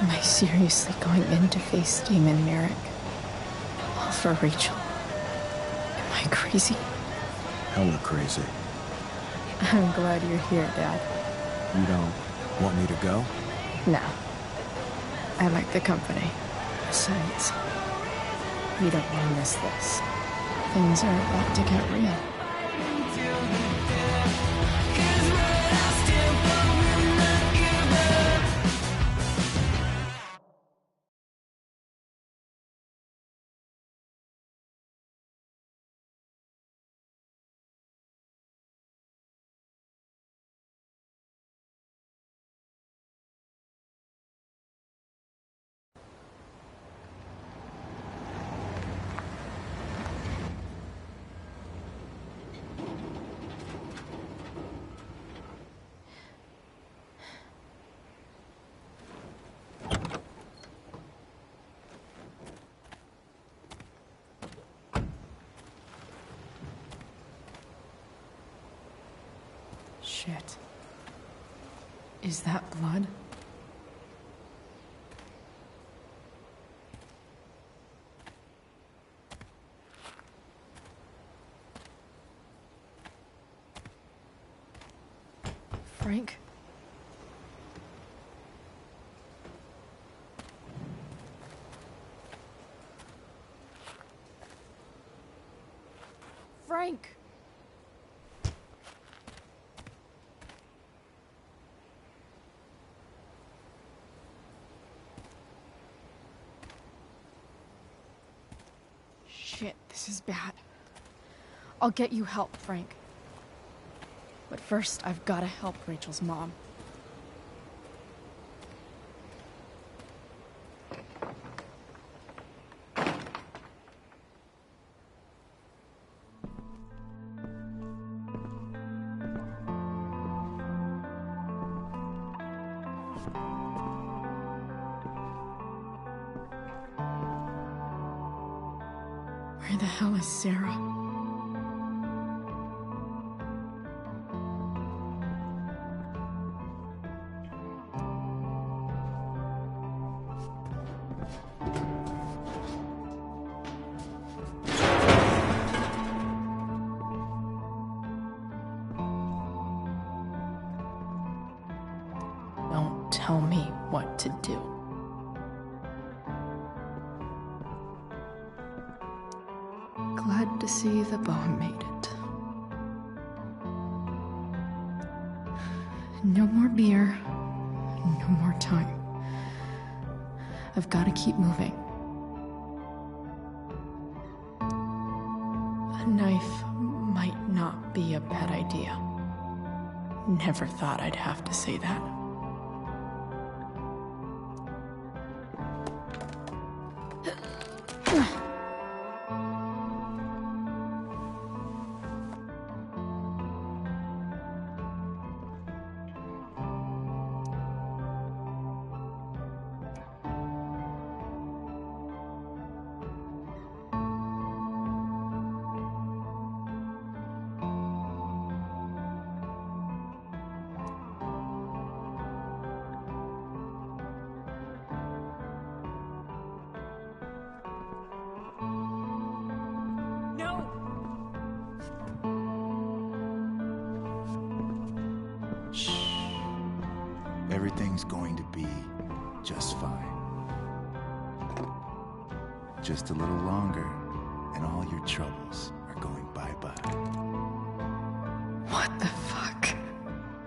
Am I seriously going in to face Demon Merrick? All for Rachel. Am I crazy? Hella crazy. I'm glad you're here, Dad. You don't want me to go? No. I like the company. Besides, we don't want to miss this. Things are about to get real. Shit. Is that blood? Frank? Frank! Shit, this is bad. I'll get you help, Frank. But first, I've gotta help Rachel's mom. Where the hell is Sarah? Don't tell me what to do. Glad to see the bone made it. No more beer. No more time. I've got to keep moving. A knife might not be a bad idea. Never thought I'd have to say that. Everything's going to be just fine. Just a little longer, and all your troubles are going bye-bye. What the fuck?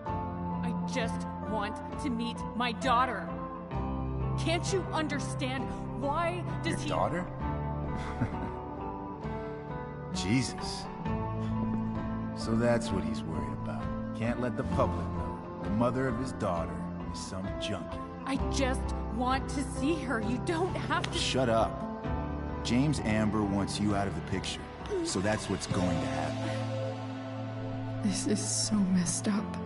I just want to meet my daughter. Can't you understand? Why does Your daughter? Jesus. So that's what he's worried about. Can't let the public know. The mother of his daughter is some junkie. I just want to see her. You don't have to. Shut up. James Amber wants you out of the picture. So that's what's going to happen. This is so messed up.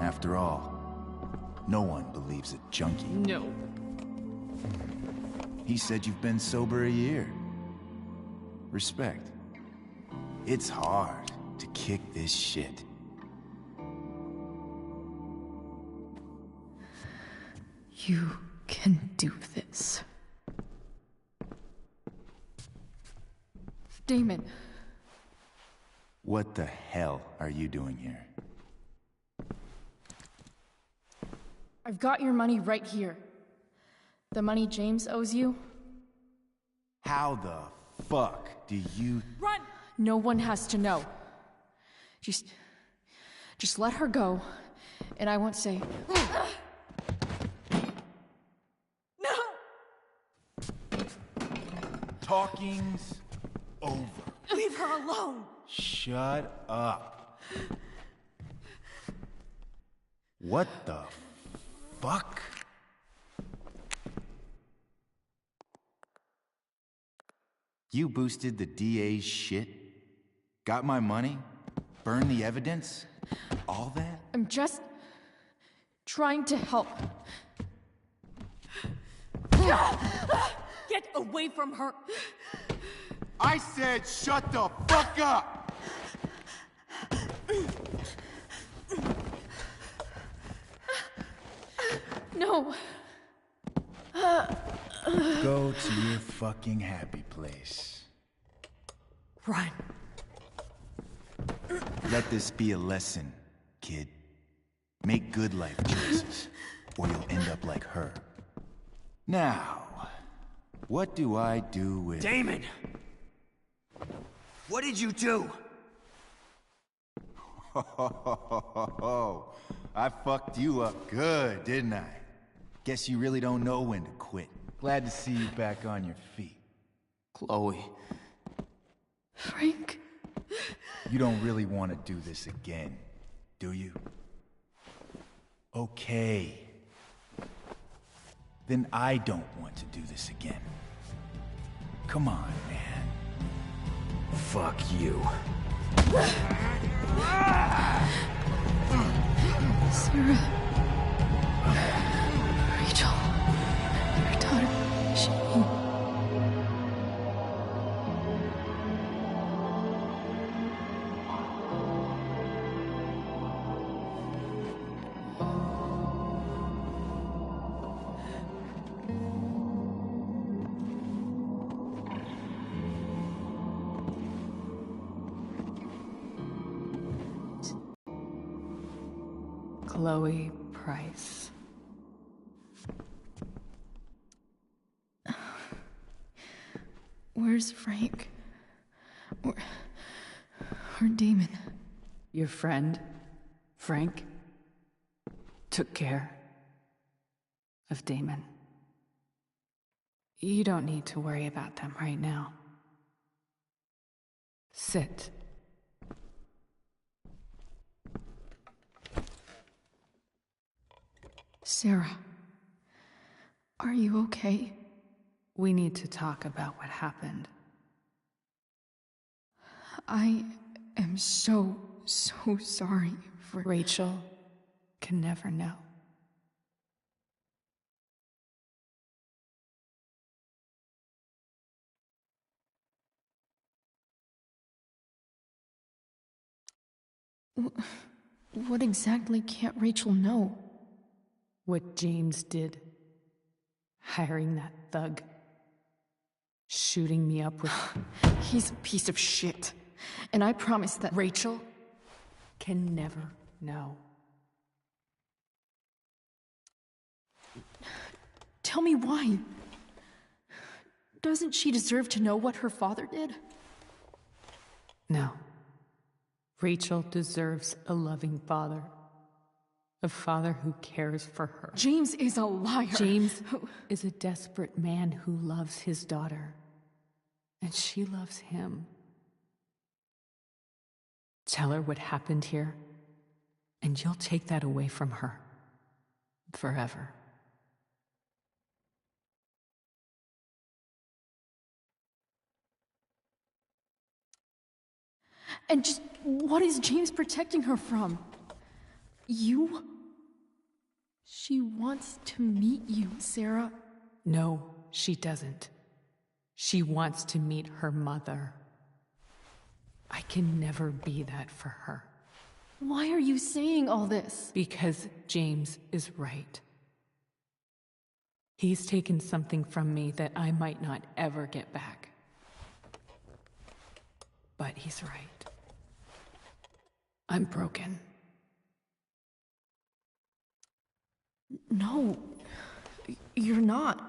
After all, no one believes a junkie. No. He said you've been sober a year. Respect. It's hard to keep kick this shit. You can do this. Damon. What the hell are you doing here? I've got your money right here. The money James owes you. How the fuck do you... Run! No one has to know. Just let her go, and I won't say... No! Talking's over. Leave her alone! Shut up. What the fuck? You boosted the DA's shit? Got my money? Burned the evidence? All that? I'm just trying to help. Get away from her! I said shut the fuck up! No. Go to your fucking happy place. Run. Let this be a lesson, kid. Make good life choices, or you'll end up like her. Now, what do I do with... Damon! What did you do? I fucked you up good, didn't I? Guess you really don't know when to quit. Glad to see you back on your feet. Chloe. Frank. You don't really want to do this again, do you? Okay. Then I don't want to do this again. Come on, man. Fuck you. Sarah. Rachel. Your daughter. She... Chloe Price. Where's Frank? Or Damon? Your friend, Frank, took care of Damon. You don't need to worry about them right now. Sit. Sarah, are you okay? We need to talk about what happened. I am so sorry for... Rachel can never know. What exactly can't Rachel know? What James did. Hiring that thug. Shooting me up with... He's a piece of shit. And I promise that... Rachel can never know. Tell me why. Doesn't she deserve to know what her father did? No. Rachel deserves a loving father. A father who cares for her. James is a liar. James is a desperate man who loves his daughter. And she loves him. Tell her what happened here, and you'll take that away from her. Forever. And just what is James protecting her from? You? She wants to meet you, Sarah. No, she doesn't. She wants to meet her mother. I can never be that for her. Why are you saying all this? Because James is right. He's taken something from me that I might not ever get back. But he's right. I'm broken. No, you're not.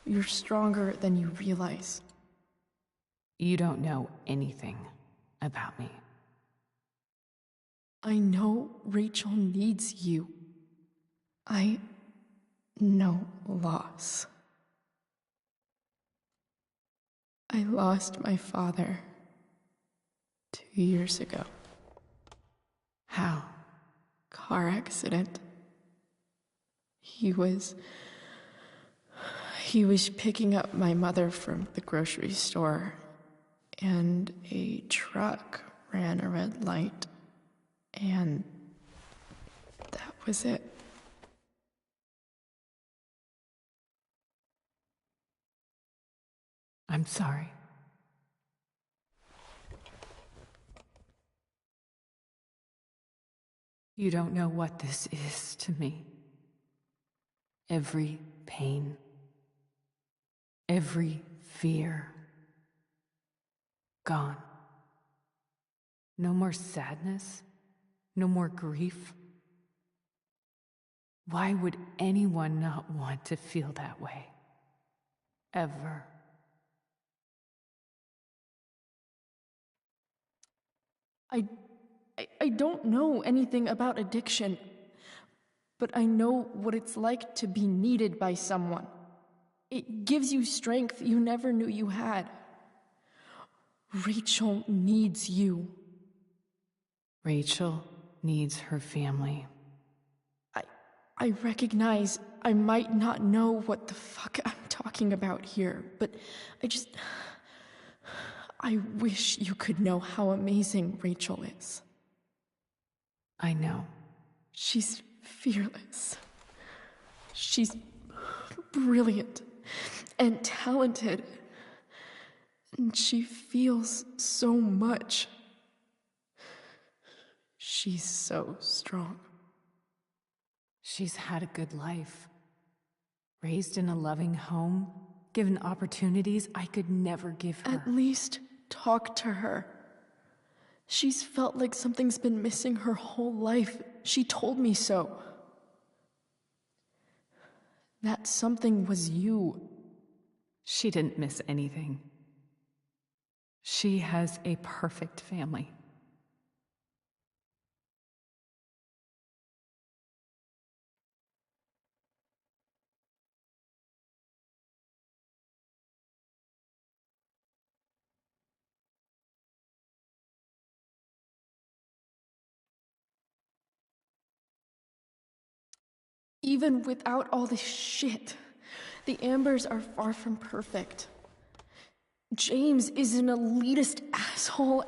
You're stronger than you realize. You don't know anything about me. I know Rachel needs you. I know loss. I lost my father 2 years ago. How? Car accident. He was picking up my mother from the grocery store, and a truck ran a red light, and that was it. I'm sorry. You don't know what this is to me. Every pain, every fear, gone. No more sadness, no more grief. Why would anyone not want to feel that way? Ever. I don't know anything about addiction, but I know what it's like to be needed by someone. It gives you strength you never knew you had. Rachel needs you. Rachel needs her family. I recognize I might not know what the fuck I'm talking about here, but I wish you could know how amazing Rachel is. I know. She's fearless. She's brilliant and talented. And she feels so much. She's so strong. She's had a good life. Raised in a loving home, given opportunities I could never give her. At least talk to her. She's felt like something's been missing her whole life. She told me so. That something was you. She didn't miss anything. She has a perfect family. Even without all this shit, the Ambers are far from perfect. James is an elitist asshole,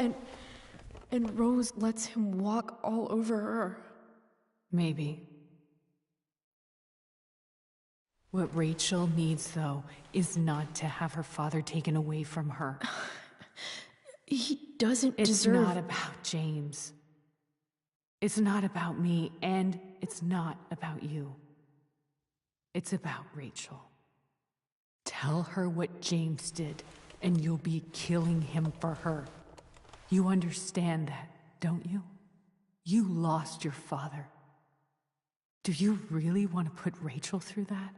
and Rose lets him walk all over her. Maybe. What Rachel needs, though, is not to have her father taken away from her. He doesn't It's deserve... not about James. It's not about me, and it's not about you. It's about Rachel. Tell her what James did, and you'll be killing him for her. You understand that, don't you? You lost your father. Do you really want to put Rachel through that?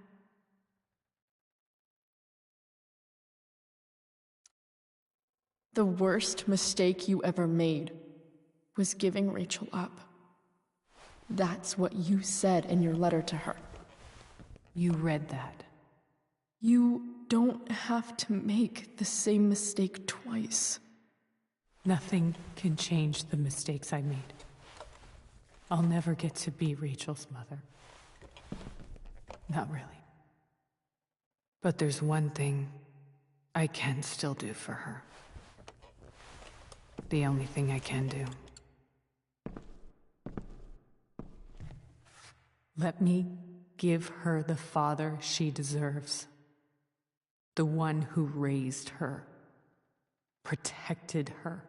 The worst mistake you ever made was giving Rachel up. That's what you said in your letter to her. You read that. You don't have to make the same mistake twice. Nothing can change the mistakes I made. I'll never get to be Rachel's mother. Not really. But there's one thing I can still do for her. The only thing I can do. Let me give her the father she deserves. The one who raised her. protected her.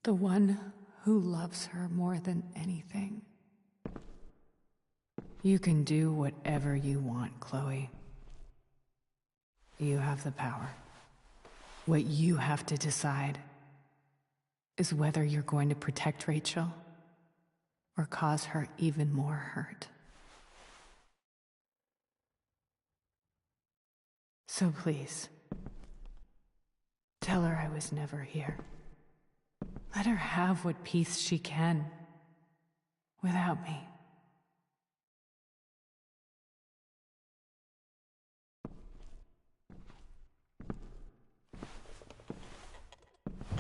The one who loves her more than anything. You can do whatever you want, Chloe. You have the power. What you have to decide is whether you're going to protect Rachel or cause her even more hurt. So please, tell her I was never here. Let her have what peace she can without me.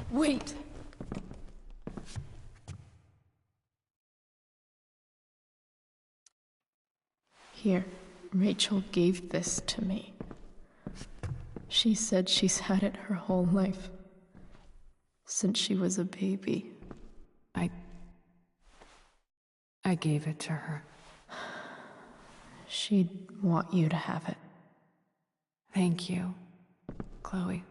Wait! Here, Rachel gave this to me. She said she's had it her whole life. Since she was a baby. I gave it to her. She'd want you to have it. Thank you, Chloe.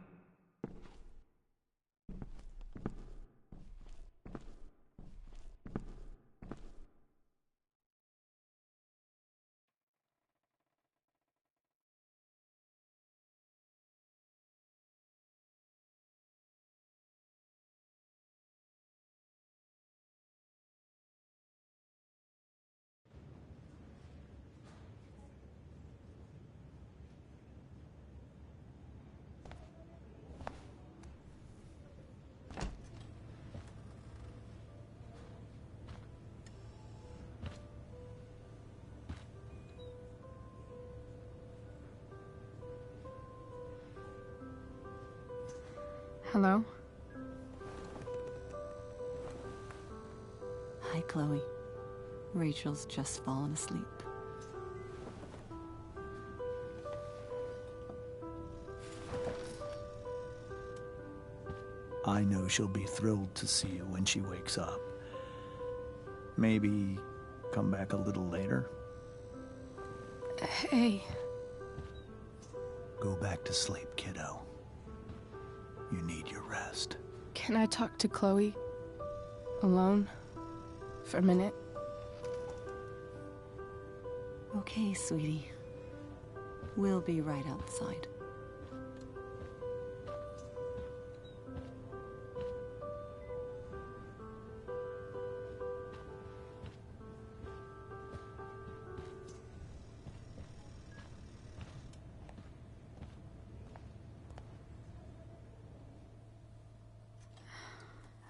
Hello? Hi, Chloe. Rachel's just fallen asleep. I know she'll be thrilled to see you when she wakes up. Maybe come back a little later? Hey. Go back to sleep, kiddo. You need your rest. Can I talk to Chloe? Alone? For a minute? Okay, sweetie. We'll be right outside.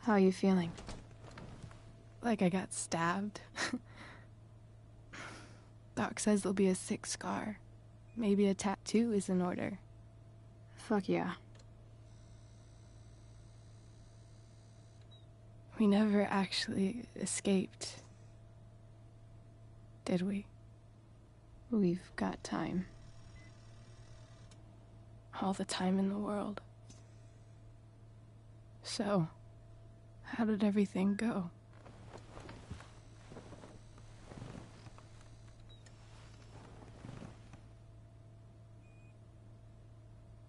How are you feeling? Like I got stabbed? Doc says there'll be a sick scar. Maybe a tattoo is in order. Fuck yeah. We never actually escaped, did we? We've got time. All the time in the world. So, how did everything go?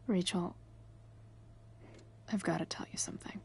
Rachel, I've got to tell you something.